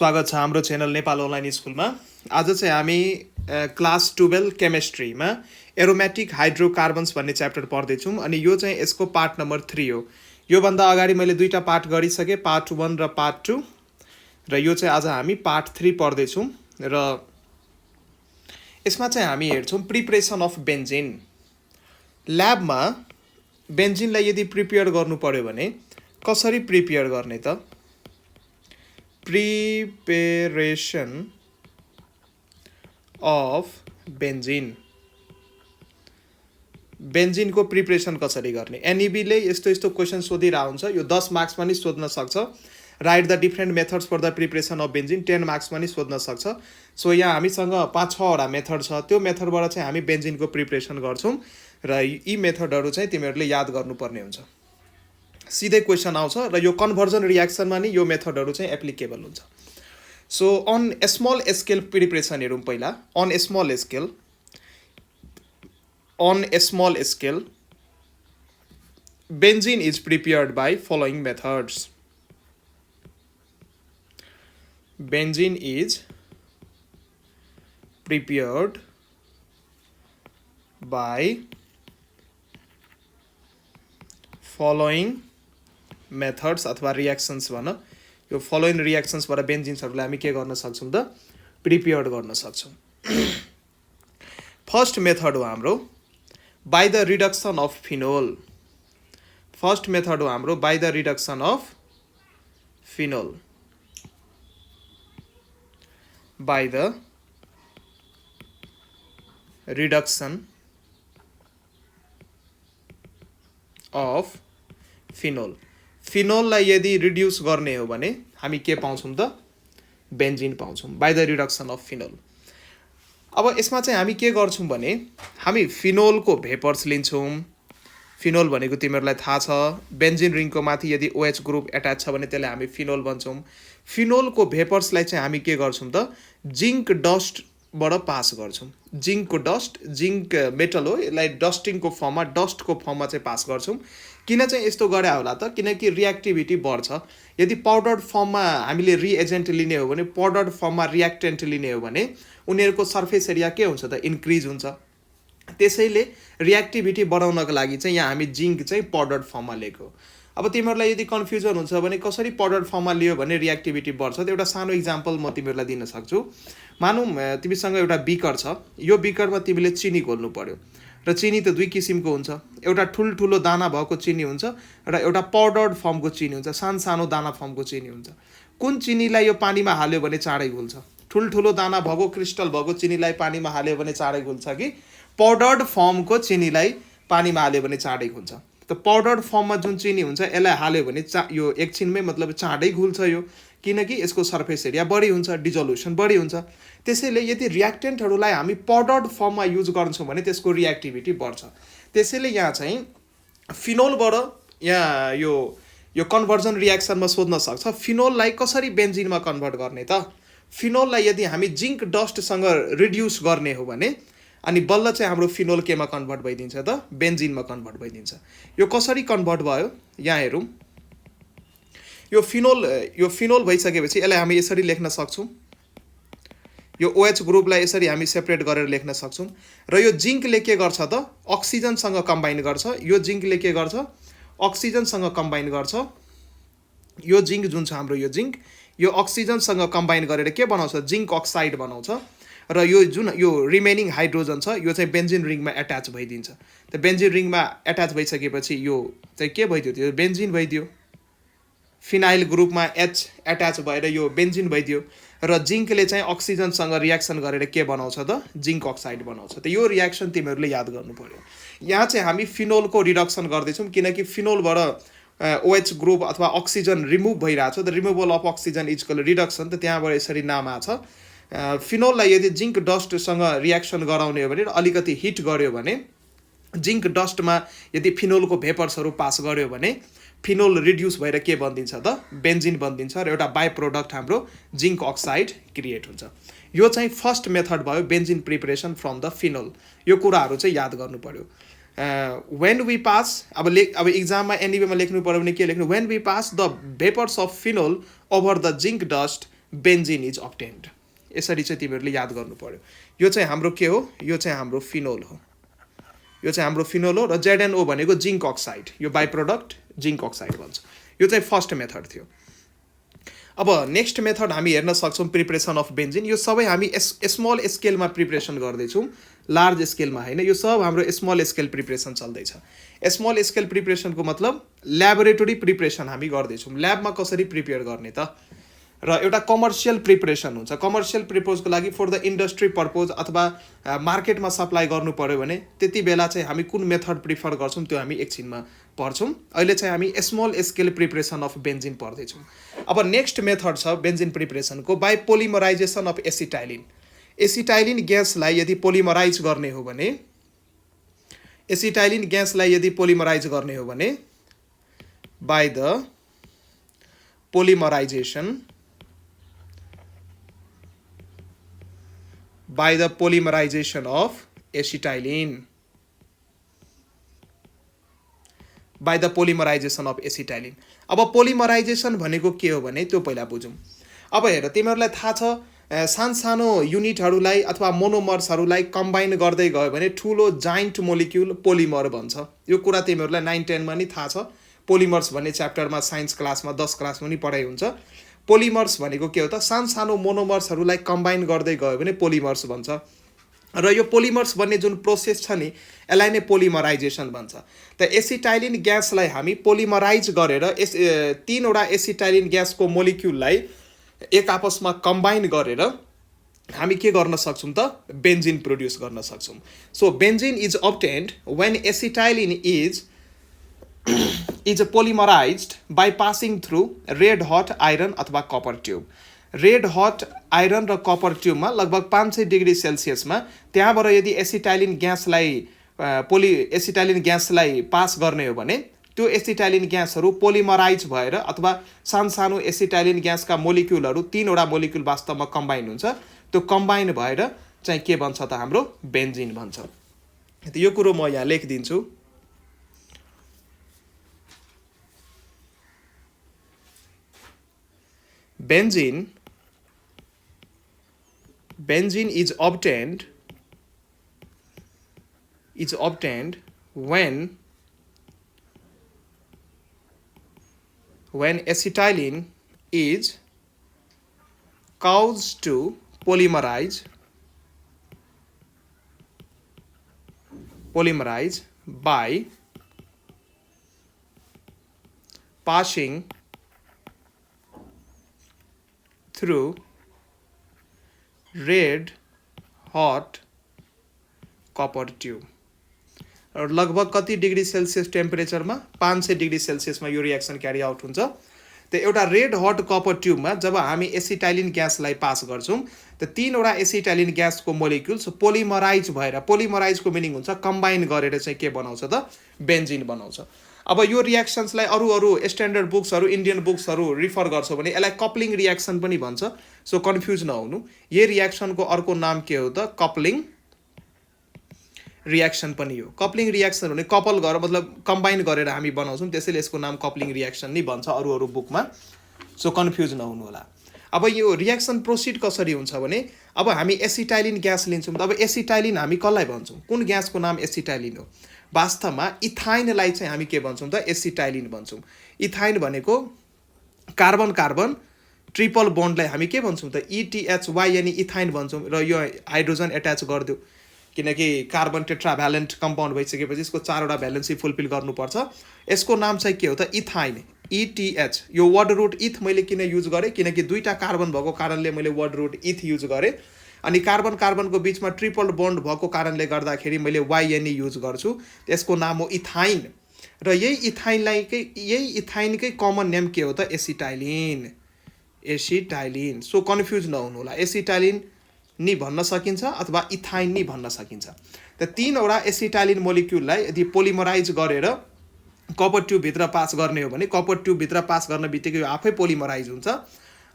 स्वागत छ हाम्रो च्यानल नेपाल अनलाइन स्कुलमा। आज चाहिँ हामी क्लास 12 केमिस्ट्रीमा एरोमेटिक हाइड्रोकार्बन्स भन्ने च्याप्टर पढ्दैछौँ अनि यो चाहिँ यसको पार्ट नम्बर 3 हो। योभन्दा अगाडि मैले दुईटा पार्ट गरिसकेँ, पार्ट 1 र पार्ट 2, र यो चाहिँ आज हामी पार्ट 3 पढ्दैछौँ। र यसमा चाहिँ हामी हेर्छौँ प्रिपरेसन अफ बेन्जिन। ल्याबमा बेन्जिनलाई यदि प्रिपेयर गर्नु पर्यो भने कसरी प्रिपेयर गर्ने त? Preparation of benzene। बेन्जिनको प्रिपरेसन कसरी गर्ने? एनईबीले यस्तो यस्तो क्वेसन सोधिरहेको हुन्छ। यो 10 मार्क्समा नि सोध्न सक्छ। Write the different methods for the preparation of benzene 10 मार्क्समा नि सोध्न सक्छ। सो यहाँ हामीसँग 5-6 वटा मेथड छ। त्यो मेथडबाट चाहिँ हामी बेन्जिनको प्रिपरेसन गर्छौँ र यी मेथडहरू चाहिँ तिमीहरूले याद गर्नुपर्ने हुन्छ। सीधै क्वेसन आउँछ र यो कन्भर्जन रियाक्सनमा नि यो मेथडहरू चाहिँ एप्लिकेबल हुन्छ। So on small scale preparation हेरौँ पहिला। On small scale benzene is prepared by following methods. Benzene is prepared by following methods अथवा रियाक्सन्स भन। यो फलोइङ रियाक्सन्सबाट बेन्जिन्सहरूलाई हामी के गर्न सक्छौँ त? प्रिपेयर्ड गर्न सक्छौँ। फर्स्ट मेथड हो हाम्रो by the reduction of phenol. First method हो हाम्रो by the reduction of phenol. By the reduction of phenol. फिनोललाई यदि रिड्युस गर्ने हो भने हामी के पाउँछौँ त? बेन्जिन पाउँछौँ by the reduction of phenol. अब यसमा चाहिँ हामी के गर्छौँ भने हामी फिनोलको भेपर्स लिन्छौँ। फिनोल भनेको तिमीहरूलाई थाहा छ, बेन्जिन रिङको माथि यदि OH ग्रुप एट्याच छ भने त्यसलाई हामी फिनोल भन्छौँ। फिनोलको भेपर्सलाई चाहिँ हामी के गर्छौँ त? जिङ्क डस्टबाट पास गर्छौँ। जिङ्कको डस्ट, जिङ्क मेटल हो, यसलाई डस्टिङको फर्ममा, डस्टको फर्ममा चाहिँ पास गर्छौँ। किन चाहिँ यस्तो गरे होला त? किनकि रियाक्टिभिटी बढ्छ। यदि पाउडर्ड फर्ममा हामीले रिएजेन्ट लिने हो भने, पाउडर्ड फर्ममा रियाक्टेन्ट लिने हो भने उनीहरूको सर्फेस एरिया के हुन्छ त? इन्क्रिज हुन्छ। त्यसैले रियाक्टिभिटी बढाउनको लागि चाहिँ यहाँ हामी जिङ्क चाहिँ पाउडर्ड फर्ममा लिएको। अब तिमीहरूलाई यदि कन्फ्युजन हुन्छ भने कसरी पाउडर्ड फर्ममा लियो भने रियाक्टिभिटी बढ्छ, त एउटा सानो इक्जाम्पल म तिमीहरूलाई दिन सक्छु। मानौँ तिमीसँग एउटा बिकर छ। यो बिकरमा तिमीले चिनी घोल्नु पर्यो र चिनी त दुई किसिमको हुन्छ। एउटा ठुल्ठुलो दाना भएको चिनी हुन्छ र एउटा पाउडर्ड फर्मको चिनी हुन्छ, सानो दाना फर्मको चिनी हुन्छ। कुन चिनीलाई यो पानीमा हाल्यो भने चाँडै घुल्छ? ठुल्ठुलो दाना भएको क्रिस्टल भएको चिनीलाई पानीमा हाल्यो भने चाँडै घुल्छ कि पाउडर्ड फर्मको चिनीलाई पानीमा हाल्यो भने चाँडै घुल्छ? त पाउडर्ड फर्ममा जुन चिनी हुन्छ यसलाई हाल्यो भने यो एकछिनमै मतलब चाँडै घुल्छ यो, किनकि यसको सर्फेस एरिया बढी हुन्छ, डिजोल्युसन बढी हुन्छ। त्यसैले यदि रियाक्टेन्टहरूलाई हामी पाउडर्ड फर्ममा युज गर्छौँ भने त्यसको रियाक्टिभिटी बढ्छ। त्यसैले यहाँ चाहिँ फिनोलबाट यहाँ यो कन्भर्जन रियाक्सनमा सोध्न सक्छ फिनोललाई कसरी बेन्जिनमा कन्भर्ट गर्ने त? फिनोललाई यदि हामी जिङ्क डस्टसँग रिड्युस गर्ने हो भने अनि बल्ल चाहिँ हाम्रो फिनोल केमा कन्भर्ट भइदिन्छ त? बेन्जिनमा कन्भर्ट भइदिन्छ। यो कसरी कन्भर्ट भयो यहाँ हेरौँ। यो फिनोल भइसकेपछि यसलाई हामी यसरी लेख्न सक्छौँ। यो OH ग्रुपलाई यसरी हामी सेपरेट गरेर लेख्न सक्छौँ। र यो जिङ्कले के गर्छ त? अक्सिजनसँग कम्बाइन गर्छ। यो जिङ्कले के गर्छ? अक्सिजनसँग कम्बाइन गर्छ। यो जिङ्क जुन छ हाम्रो, यो अक्सिजनसँग कम्बाइन गरेर के बनाउँछ? जिङ्क अक्साइड बनाउँछ। र यो रिमेनिङ हाइड्रोजन छ यो चाहिँ बेन्जिन रिङमा एट्याच भइदिन्छ। त बेन्जिन रिङमा एट्याच भइसकेपछि यो चाहिँ के भइदियो? त्यो बेन्जिन भइदियो। फिनाइल ग्रुपमा H एट्याच भएर यो बेन्जिन भइदियो र जिङ्कले चाहिँ अक्सिजनसँग रियाक्सन गरेर के बनाउँछ त? जिङ्क अक्साइड बनाउँछ। त यो रियाक्सन तिमीहरूले याद गर्नु पर्यो। यहाँ चाहिँ हामी फिनोलको रिडक्सन गर्दैछौँ किनकि फिनोलबाट OH ग्रुप अथवा अक्सिजन रिमुभ भइरहेछ। The removal of oxygen is called reduction. त त्यहाँबाट यसरी नाम आछ। फिनोललाई यदि जिङ्क डस्टसँग रियाक्सन गराउने हो भने अलिकति हिट गर्यो भने, जिङ्क डस्टमा यदि फिनोलको भेपर्सहरू पास गर्यो भने फिनोल रिड्युस भएर के बनिदिन्छ त? बेन्जिन बनिदिन्छ र एउटा बाई प्रोडक्ट हाम्रो जिङ्क अक्साइड क्रिएट हुन्छ। यो चाहिँ फर्स्ट मेथड भयो benzene preparation from the phenol. यो कुराहरू चाहिँ याद गर्नु पर्यो। when we pass अब exam मा एनईबी मा लेख्नु पर्यो भने के लेख्नु when we pass the vapors of phenol over the zinc dust benzene is obtained. यसरी चाहिँ तिमीहरूले याद गर्नु पर्यो। यो चाहिँ हाम्रो के हो, यो चाहिँ हाम्रो फिनोल हो, यो चाहिँ हाम्रो फिनोल हो। र ZNO भनेको जिङ्क अक्साइड, यो बाई प्रोडक्ट जिङ्क अक्साइड भन्छ। यो चाहिँ फर्स्ट मेथड थियो। अब नेक्स्ट मेथड हामी हेर्न सक्छौँ प्रिपरेसन अफ बेन्जिन। यो सबै हामी स्मल स्केलमा प्रिपरेसन गर्दैछौँ, लार्ज स्केलमा होइन। यो सब हाम्रो स्मल स्केल प्रिपरेसन चल्दैछ। स्मल स्केल प्रिपरेसनको मतलब ल्याबोरेटरी प्रिपरेसन हामी गर्दैछौँ। ल्याबमा कसरी प्रिपेयर गर्ने त, र एउटा कमर्सियल प्रिपरेसन हुन्छ। कमर्सियल पर्पजको लागि फर द इन्डस्ट्री पर्पज अथवा मार्केटमा सप्लाई गर्नु पऱ्यो भने त्यति बेला चाहिँ हामी कुन मेथड प्रिफर गर्छौँ त्यो हामी एकछिनमा पढ्छौँ। अहिले चाहिँ हामी small scale preparation of benzene पढ्दैछौँ। अब नेक्स्ट मेथड छ बेन्जिन प्रिपरेसनको by polymerization of acetylene. Acetylene ग्यासलाई यदि पोलिमराइज गर्ने हो भने, एसिटाइलिन ग्यासलाई यदि पोलिमराइज गर्ने हो भने by the polymerization by the polymerization of acetylene, by the polymerization of acetylene। अब पोलिमराइजेसन भनेको के हो भने त्यो पहिला बुझौँ। अब हेर, तिमीहरूलाई थाहा छ सानो युनिटहरूलाई अथवा मोनोमर्सहरूलाई कम्बाइन गर्दै गयो भने ठुलो जाइन्ट मोलिक्युल पोलिमर भन्छ। यो कुरा तिमीहरूलाई 9-10 मा नि थाहा छ। पोलिमर्स भन्ने च्याप्टरमा साइन्स क्लासमा 10 क्लासमा नि पढाइ हुन्छ। पोलिमर्स भनेको के हो त, सानो मोनोमर्सहरूलाई कम्बाइन गर्दै गयो भने पोलिमर्स भन्छ। र यो पोलिमर्स भन्ने जुन प्रोसेस छ नि यसलाई नै पोलिमराइजेसन भन्छ। त एसिटाइलिन ग्यासलाई हामी पोलिमराइज गरेर तीनवटा एसिटाइलिन ग्यासको मोलिक्युललाई एक आपसमा कम्बाइन गरेर हामी के गर्न सक्छौँ त, बेन्जिन प्रोड्युस गर्न सक्छौँ। So benzene is obtained when acetylene is polymerized by passing through red hot iron अथवा copper tube. Red hot iron र कपर ट्युबमा लगभग 500 डिग्री सेल्सियसमा त्यहाँबाट यदि एसिटाइलिन ग्यासलाई पास गर्ने हो भने त्यो एसिटाइलिन ग्यासहरू पोलिमराइज भएर अथवा सानो एसिटाइलिन ग्यासका मोलिक्युलहरू तीनवटा मोलिक्युल वास्तवमा कम्बाइन हुन्छ। त्यो कम्बाइन भएर चाहिँ के बन्छ त, हाम्रो बेन्जिन भन्छ। यो कुरो म यहाँ लेखिदिन्छु। Benzene is obtained when acetylene is caused to polymerize by passing through red hot copper tube। और लगभग कति डिग्री सेल्सियस टेम्परेचरमा, 500 डिग्री सेल्सियसमा यो रिएक्सन क्यारी आउट हुन्छ। त एउटा रेड हट कपर ट्युबमा जब हामी एसिटाइलिन ग्यासलाई पास गर्छौँ त तीनवटा एसिटाइलिन ग्यासको मोलिक्युल्स पोलिमराइज भएर, पोलिमराइजको मिनिङ हुन्छ कम्बाइन गरेर चाहिँ के बनाउँछ त, बेन्जिन बनाउँछ। अब यो रिएक्सन्सलाई अरू स्ट्यान्डर्ड बुक्सहरू, इन्डियन बुक्सहरू रिफर गर्छौँ भने यसलाई कप्लिङ रिएक्सन पनि भन्छ। सो कन्फ्युज नहुनु, यो रिएक्सनको अर्को नाम के हो त, कप्लिङ रिएक्सन पनि हो। कप्लिङ रिएक्सन भने कपल गरेर मतलब कम्बाइन गरेर हामी बनाउँछौँ, त्यसैले यसको नाम कप्लिङ रिएक्सन नै भन्छ अरू बुकमा। सो कन्फ्युज नहुनु होला। अब यो रिएक्सन प्रोसिड कसरी हुन्छ भने अब हामी एसिटाइलिन ग्यास लिन्छौँ। अब एसिटाइलिन हामी कसलाई भन्छौँ, कुन ग्यासको नाम एसिटाइलिन हो? वास्तवमा इथाइनलाई चाहिँ हामी के भन्छौँ त, एसिटाइलिन भन्छौँ। इथाइन भनेको कार्बन कार्बन ट्रिपल बोन्डलाई हामी के भन्छौँ त, ETHY यानी इथाइन भन्छौँ। र यो हाइड्रोजन एट्याच गरिदियो किनकि कार्बन टेट्राभ्यालेन्ट कम्पाउन्ड भइसकेपछि यसको 4वटा भ्यालेन्सी फुलफिल गर्नुपर्छ। यसको नाम चाहिँ के हो त, इथाइन, ETH। यो वर्ड रुट इथ मैले किन युज गरेँ, किनकि दुईवटा कार्बन भएको कारणले मैले वर्ड रुट इथ युज गरेँ। अनि कार्बन कार्बनको बिचमा ट्रिपल बोन्ड भएको कारणले गर्दाखेरि मैले YNE युज गर्छु। यसको नाम हो इथाइन। र यही इथाइनकै कमन नेम के हो त, एसिटाइलिन। सो कन्फ्युज नहुनु होला, एसिटाइलिन नि भन्न सकिन्छ अथवा इथाइन नि भन्न सकिन्छ। त तीनवटा एसिटाइलिन मोलिक्युललाई यदि पोलिमराइज गरेर कपर ट्युबभित्र पास गर्ने हो भने कपर ट्युबभित्र पास गर्न बित्तिकै यो आफै पोलिमराइज हुन्छ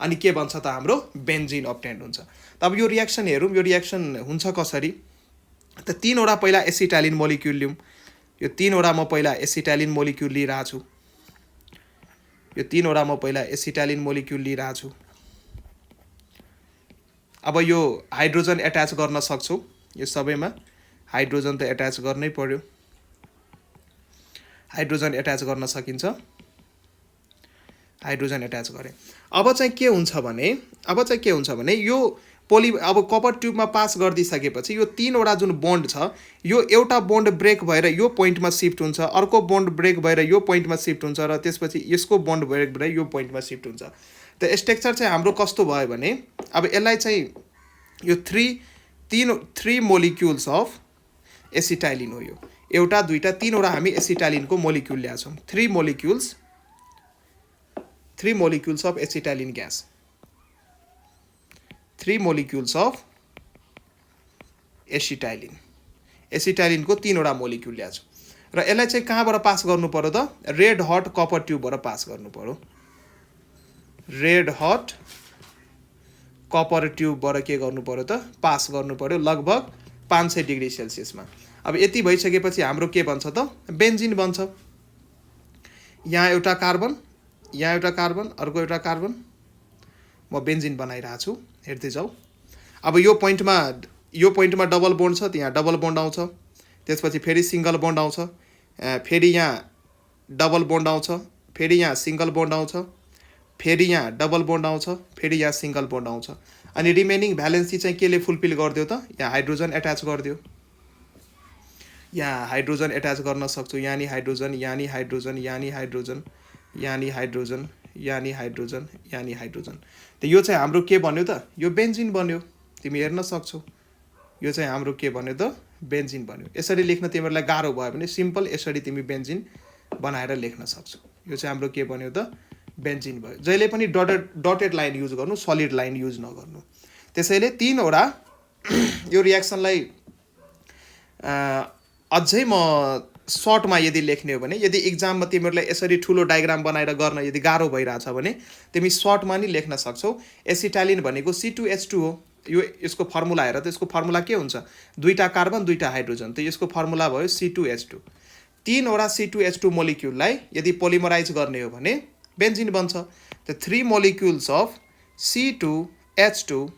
अनि के भन्छ त, हाम्रो बेन्जिन अब्टेन्ड हुन्छ। तब यो रिएक्सन हेरौँ, यो रिएक्सन हुन्छ कसरी त, तीनवटा पहिला एसिटाइलिन मोलिक्युल लिउँ। यो तीनवटा म पहिला एसिटाइलिन मोलिक्युल लिइरहेको छु। यो तीनवटा म पहिला एसिटाइलिन मोलिक्युल लिइरहेको छु। अब यो हाइड्रोजन एट्याच गर्न सक्छौँ, यो सबैमा हाइड्रोजन त एट्याच गर्नै पर्यो, हाइड्रोजन एट्याच गर्न सकिन्छ, हाइड्रोजन एट्याच गरे। अब चाहिँ के हुन्छ भने यो अब कपर ट्युबमा पास गरिदिइसकेपछि यो 3वटा जुन बोन्ड छ यो एउटा बोन्ड ब्रेक भएर यो पोइन्टमा शिफ्ट हुन्छ, अर्को बोन्ड ब्रेक भएर यो पोइन्टमा शिफ्ट हुन्छ र त्यसपछि यसको बोन्ड ब्रेक भएर यो पोइन्टमा शिफ्ट हुन्छ। त स्ट्रक्चर चाहिँ हाम्रो कस्तो भयो भने अब यसलाई चाहिँ यो 3 मोलिक्युल्स अफ एसिटाइलिन हो। यो एउटा दुईटा तीनवटा हामी एसिटाइलिनको मोलिक्युल ल्याएको छौँ, 3 molecules of acetylene gas, 3 molecules of एसिटाइलिनको 3वटा मोलिक्युल ल्याएको छु र यसलाई चाहिँ कहाँबाट पास गर्नु पर्यो त? रेड हट कपर ट्युबबाट पास गर्नु पर्यो, रेड हट कपर ट्युबबाट के गर्नु पर्यो त? पास गर्नु पर्यो लगभग 500 डिग्री सेल्सियसमा। अब यति भइसकेपछि हाम्रो के बन्छ त? बेन्जिन बन्छ। यहाँ एउटा कार्बन, यहाँ एउटा कार्बन, अर्को एउटा कार्बन, म बेन्जिन बनाइरहेको छु, हेर्दै जाऊ। अब यो पोइन्टमा डबल बोन्ड छ, त्यहाँ डबल बोन्ड आउँछ, त्यसपछि फेरि सिङ्गल बोन्ड आउँछ, फेरि यहाँ डबल बोन्ड आउँछ, फेरि यहाँ सिङ्गल बोन्ड आउँछ, फेरि यहाँ डबल बोन्ड आउँछ, फेरि यहाँ सिङ्गल बोन्ड आउँछ। अनि रिमेनिङ भ्यालेन्सी चाहिँ केले फुलफिल गरिदियो त? यहाँ हाइड्रोजन एट्याच गरिदियो, यहाँ हाइड्रोजन एट्याच गर्न सक्छु, यहाँ नि हाइड्रोजन, यहाँ नि हाइड्रोजन, यहाँ नि हाइड्रोजन, यहाँ नि हाइड्रोजन, यहाँ नि हाइड्रोजन, यहाँ नि हाइड्रोजन। त यो चाहिँ हाम्रो के बन्यो त? यो बेन्जिन बन्यो। तिमी हेर्न सक्छौ, यो चाहिँ हाम्रो के बन्यो त? बेन्जिन बन्यो। यसरी लेख्न तिमीहरूलाई गाह्रो भयो भने सिम्पल यसरी तिमी बेन्जिन बनाएर लेख्न सक्छौ। यो चाहिँ हाम्रो के बन्यो त? बेन्जिन भयो। जहिले पनि डटेड लाइन युज गर्नु, सलिड लाइन युज नगर्नु। त्यसैले 3वटा यो रियाक्सनलाई अझै म सर्टमा यदि लेख्ने हो भने, यदि इक्जाममा तिमीहरूलाई यसरी ठुलो डायग्राम बनाएर गर्न यदि गाह्रो भइरहेछ भने तिमी सर्टमा नि लेख्न सक्छौ। एसिटाइलिन भनेको C2H2 हो। यो यसको फर्मुला हेर त, यसको फर्मुला के हुन्छ? 2टा कार्बन 2टा हाइड्रोजन, त यसको फर्मुला भयो C2H2। 3वटा C2H2 मोलिक्युललाई यदि पोलिमराइज गर्ने हो भने बेन्जिन बन्छ। त 3 मोलिक्युल्स अफ C2H2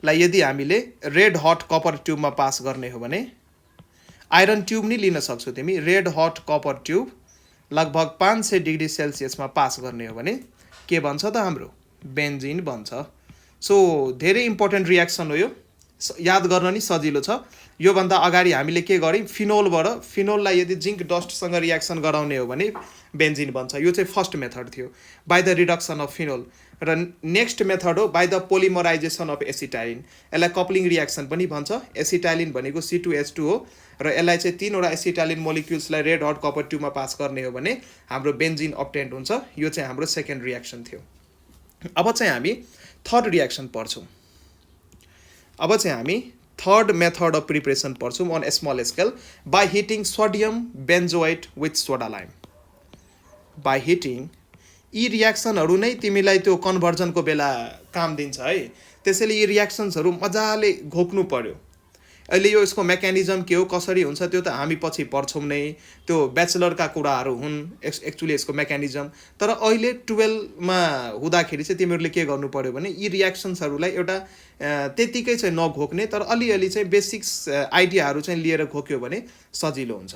लाई यदि हामीले रेड हट कपर ट्युबमा पास गर्ने हो भने, आइरन ट्युब नि लिन सक्छौ तिमी, रेड हट कपर ट्युब लगभग 500 डिग्री सेल्सियसमा पास गर्ने हो भने के बन्छ त? हाम्रो बेन्जिन बन्छ। सो धेरै इम्पोर्टेन्ट रियाक्सन हो यो, याद गर्न नि सजिलो छ। योभन्दा अगाडि हामीले के गर्यौँ? फिनोललाई यदि जिङ्क डस्टसँग रियाक्सन गराउने हो भने बेन्जिन बन्छ। यो चाहिँ फर्स्ट मेथड थियो, by the reduction of phenol. र नेक्स्ट मेथड हो बाई द पोलिमराइजेसन अफ एसिटाइलिन। यसलाई कपलिङ रियाक्सन पनि भन्छ। एसिटाइलिन भनेको C2H2 हो र यसलाई चाहिँ 3वटा एसिटाइलिन मोलिक्युल्सलाई रेड हट कपर ट्युबमा पास गर्ने हो भने हाम्रो बेन्जिन अब्टेन्ड हुन्छ। यो चाहिँ हाम्रो सेकेन्ड रियाक्सन थियो। अब चाहिँ हामी थर्ड रियाक्सन पढ्छौँ। अब चाहिँ हामी थर्ड मेथड अफ प्रिपरेसन पढ्छौँ on a small scale, by heating sodium benzoate with soda lime. By heating, यी रियाक्सनहरू नै तिमीलाई त्यो कन्भर्जनको बेला काम दिन्छ है। त्यसैले यी रियाक्सन्सहरू मजाले घोक्नु पर्यो। अहिले यो यसको मेकानिजम के हो, कसरी हुन्छ, त्यो त हामी पछि पढ्छौँ नै, त्यो ब्याचलरका कुराहरू हुन् एक्चुअली यसको मेकानिजम। तर अहिले 12मा हुँदाखेरि चाहिँ तिमीहरूले के गर्नु पर्यो भने यी रियाक्सन्सहरूलाई एउटा त्यतिकै चाहिँ नघोक्ने, तर अलिअलि चाहिँ बेसिक्स आइडियाहरू चाहिँ लिएर घोक्यो भने सजिलो हुन्छ।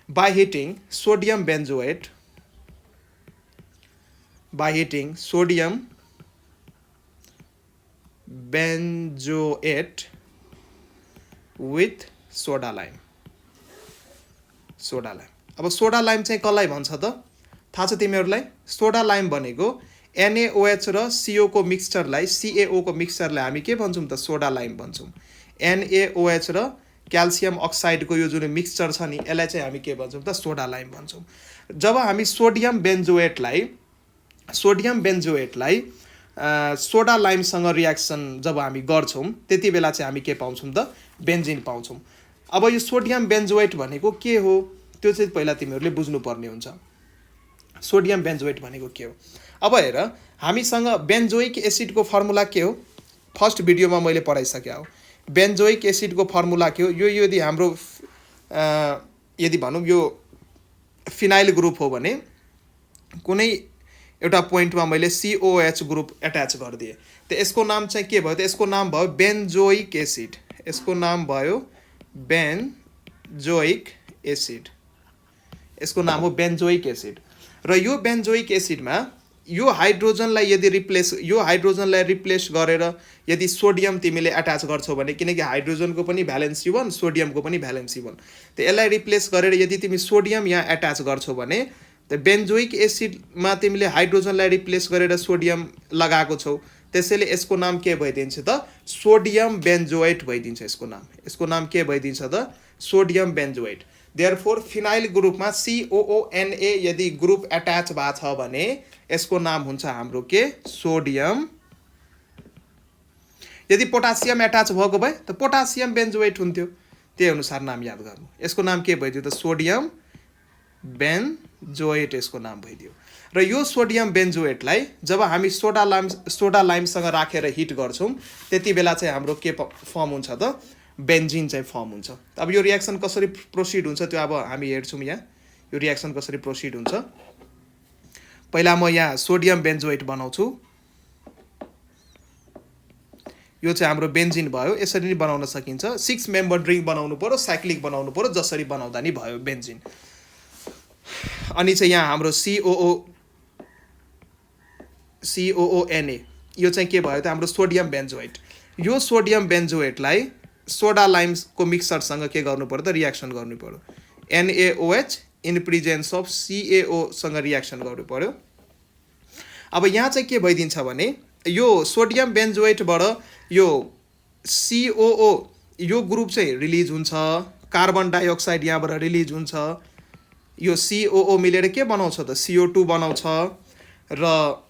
By heating sodium benzoate, by heating sodium benzoate with soda lime. अब सोडा लाइम चाहिँ कसलाई भन्छ त? थाहा छ तिमीहरूलाई? सोडा लाइम भनेको NaOH र CO को मिक्सचरलाई, CaO को मिक्सचरलाई हामी के भन्छौँ त? सोडा लाइम भन्छौँ। NaOH र क्याल्सियम अक्साइडको यो जुन मिक्सचर छ नि, यसलाई चाहिँ हामी के भन्छौँ त? सोडा लाइम भन्छौँ। जब हामी सोडियम बेन्जोएटलाई सोडा लाइमसँग रियाक्सन जब हामी गर्छौँ त्यति बेला चाहिँ हामी के पाउँछौँ त? बेन्जिन पाउँछौँ। अब यो सोडियम बेन्जोएट भनेको के हो त्यो चाहिँ पहिला तिमीहरूले बुझ्नुपर्ने हुन्छ। सोडियम बेन्जोएट भनेको के हो? अब हेर, हामीसँग बेन्जोइक एसिडको फर्मुला के हो? फर्स्ट भिडियोमा मैले पढाइसकेँ हो। बेन्जोइक एसिडको फर्मुला के हो? यो यदि हाम्रो यदि भनौँ यो फिनाइल ग्रुप हो भने कुनै एउटा पोइन्टमा मैले COH ग्रुप एट्याच गरिदिएँ। त यसको नाम चाहिँ के भयो त? यसको नाम भयो बेन्जोइक एसिड। यसको नाम भयो बेन्जोइक एसिड। यसको नाम हो बेन्जोइक एसिड। र यो बेन्जोइक एसिडमा यो हाइड्रोजनलाई रिप्लेस गरेर यदि सोडियम तिमीले एट्याच गर्छौ भने, किनकि हाइड्रोजनको पनि भ्यालेन्सी 1 सोडियमको पनि भ्यालेन्सी 1, त यसलाई रिप्लेस गरेर यदि तिमी सोडियम यहाँ एट्याच गर्छौ भने त बेन्जोइक एसिडमा तिमीले हाइड्रोजनलाई रिप्लेस गरेर सोडियम लगाएको छौ, त्यसैले यसको नाम के भइदिन्छ त? सोडियम बेन्जोएट भइदिन्छ यसको नाम। यसको नाम के भइदिन्छ त? सोडियम बेन्जोएट। देयरफोर फिनाइल ग्रुपमा COONA यदि ग्रुप एट्याच भएको छ भने यसको नाम हुन्छ हाम्रो के? सोडियम। यदि पोटासियम एट्याच भएको भए त पोटासियम बेन्जोएट हुन्थ्यो। त्यही अनुसार नाम याद गर्नु। यसको नाम के भइदियो त? सोडियम बेन्जोएट यसको नाम भइदियो। र यो सोडियम बेन्जोएटलाई जब हामी सोडा लाइमसँग राखेर हिट गर्छौँ त्यति बेला चाहिँ हाम्रो के फर्म हुन्छ त? बेन्जिन चाहिँ फर्म हुन्छ। अब यो रियाक्सन कसरी प्रोसिड हुन्छ त्यो अब हामी हेर्छौँ। यहाँ यो रियाक्सन कसरी प्रोसिड हुन्छ। पहिला म यहाँ सोडियम बेन्जोएट बनाउँछु। यो चाहिँ हाम्रो बेन्जिन भयो। यसरी नै बनाउन सकिन्छ। 6 मेम्बर रिङ बनाउनु पर्यो, साइक्लिक बनाउनु पर्यो, जसरी बनाउँदा नि भयो बेन्जिन। अनि चाहिँ यहाँ हाम्रो COONA यो चाहिँ के भयो त? हाम्रो सोडियम बेन्जोएट। यो सोडियम बेन्जोएटलाई सोडा लाइमको मिक्सरसँग के गर्नु पर्यो त? रियाक्सन गर्नु पर्यो। NaOH in presence of CaO सँग रियाक्सन गर्नु पर्यो। अब यहाँ चाहिँ के भइदिन्छ भने यो सोडियम बेन्जोएटबाट यो COO यो ग्रुप चाहिँ रिलिज हुन्छ, कार्बन डाइअक्साइड यहाँबाट रिलिज हुन्छ। यो COO मिलेर के बनाउँछ त? CO2 बनाउँछ। र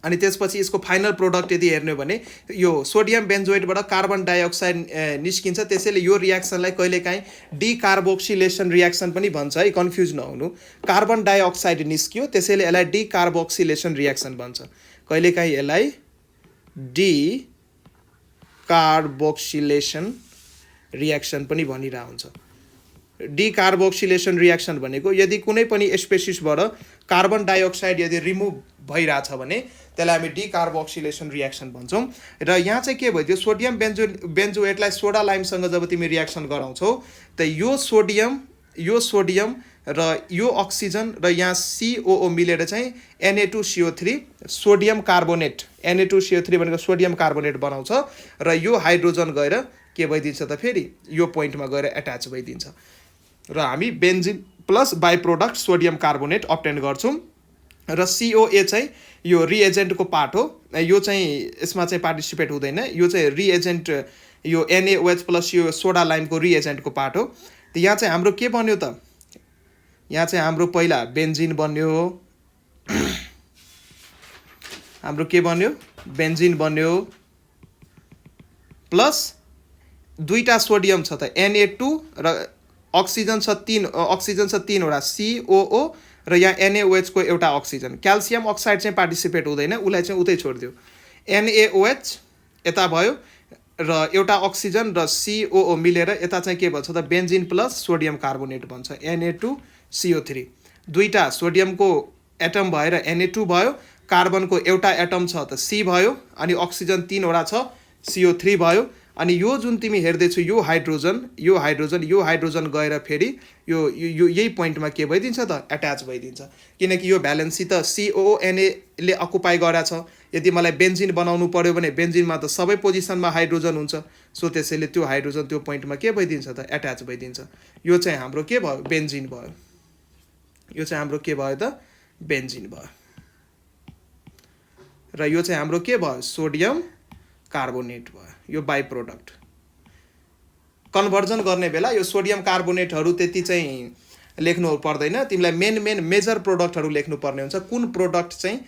अनि त्यसपछि यसको फाइनल प्रोडक्ट यदि हेर्ने हो भने यो सोडियम बेन्जोएटबाट कार्बन डाइअक्साइड निस्किन्छ। त्यसैले यो रियाक्सनलाई कहिलेकाहीँ डिकार्बोक्सिलेसन रियाक्सन पनि भन्छ है, कन्फ्युज नहुनु। कार्बन डाइअक्साइड निस्कियो त्यसैले यसलाई डिकार्बोक्सिलेसन रियाक्सन भन्छ। कहिलेकाहीँ यसलाई डिकार्बोक्सिलेसन रियाक्सन पनि भनिरहेको हुन्छ। डिकार्बोक्सिलेसन रियाक्सन भनेको यदि कुनै पनि स्पेसिसबाट कार्बन डाइअक्साइड यदि रिमुभ भइरहेछ भने त्यसलाई हामी डिकार्बोक्सिलेसन रियाक्सन भन्छौँ। र यहाँ चाहिँ के भइदियो? सोडियम बेन्जोएटलाई सोडा लाइमसँग जब तिमी रियाक्सन गराउँछौ त यो सोडियम र यो अक्सिजन र यहाँ COO मिलेर चाहिँ Na2CO3 सोडियम कार्बोनेट, Na2CO3 भनेको सोडियम कार्बोनेट बनाउँछ। र यो हाइड्रोजन गएर के भइदिन्छ त? फेरि यो पोइन्टमा गएर एट्याच भइदिन्छ र हामी benzene plus by product sodium carbonate obtain गर्छौँ। र COA चाहिँ यो रिएजेन्टको पार्ट हो। यो चाहिँ यसमा चाहिँ पार्टिसिपेट हुँदैन। यो चाहिँ रिएजेन्ट, यो NaOH प्लस यो सोडा लाइमको रिएजेन्टको पार्ट हो। त यहाँ चाहिँ हाम्रो के बन्यो त? यहाँ चाहिँ हाम्रो पहिला बेन्जिन बन्यो। हाम्रो के बन्यो? बेन्जिन बन्यो प्लस दुईटा सोडियम छ त Na2 र अक्सिजन छ 3वटा COO र यहाँ NaOH को एउटा अक्सिजन। क्याल्सियम अक्साइड चाहिँ पार्टिसिपेट हुँदैन, उसलाई चाहिँ उतै छोडिदियो। NaOH यता भयो र एउटा अक्सिजन र COO मिलेर यता चाहिँ के भन्छ त? बेन्जिन प्लस सोडियम कार्बोनेट भन्छ, Na2CO3। दुईटा सोडियमको एटम भएर Na2 भयो, कार्बनको एउटा एटम छ त C भयो, अनि अक्सिजन 3वटा छ CO3 भयो। अनि यो जुन तिमी हेर्दैछौ यो हाइड्रोजन गएर फेरि यो यही पोइन्टमा के भइदिन्छ त? एट्याच भइदिन्छ। किनकि यो भ्यालेन्सी त COONA ले अकुपाई गरेछ। यदि मलाई बेन्जिन बनाउनु पर्यो भने बेन्जिनमा त सबै पोजिसनमा हाइड्रोजन हुन्छ। सो त्यसैले त्यो हाइड्रोजन त्यो पोइन्टमा के भइदिन्छ त? एट्याच भइदिन्छ। यो चाहिँ हाम्रो के भयो? बेन्जिन भयो। यो चाहिँ हाम्रो के भयो त? बेन्जिन भयो। र यो चाहिँ हाम्रो के भयो? सोडियम कार्बोनेट भयो। यो बाई प्रोडक्ट कन्भर्जन गर्ने बेला यो सोडियम कार्बोनेटहरू त्यति चाहिँ लेख्नु पर्दैन। तिमीलाई मेजर प्रोडक्टहरू लेख्नु पर्ने हुन्छ। कुन प्रोडक्ट चाहिँ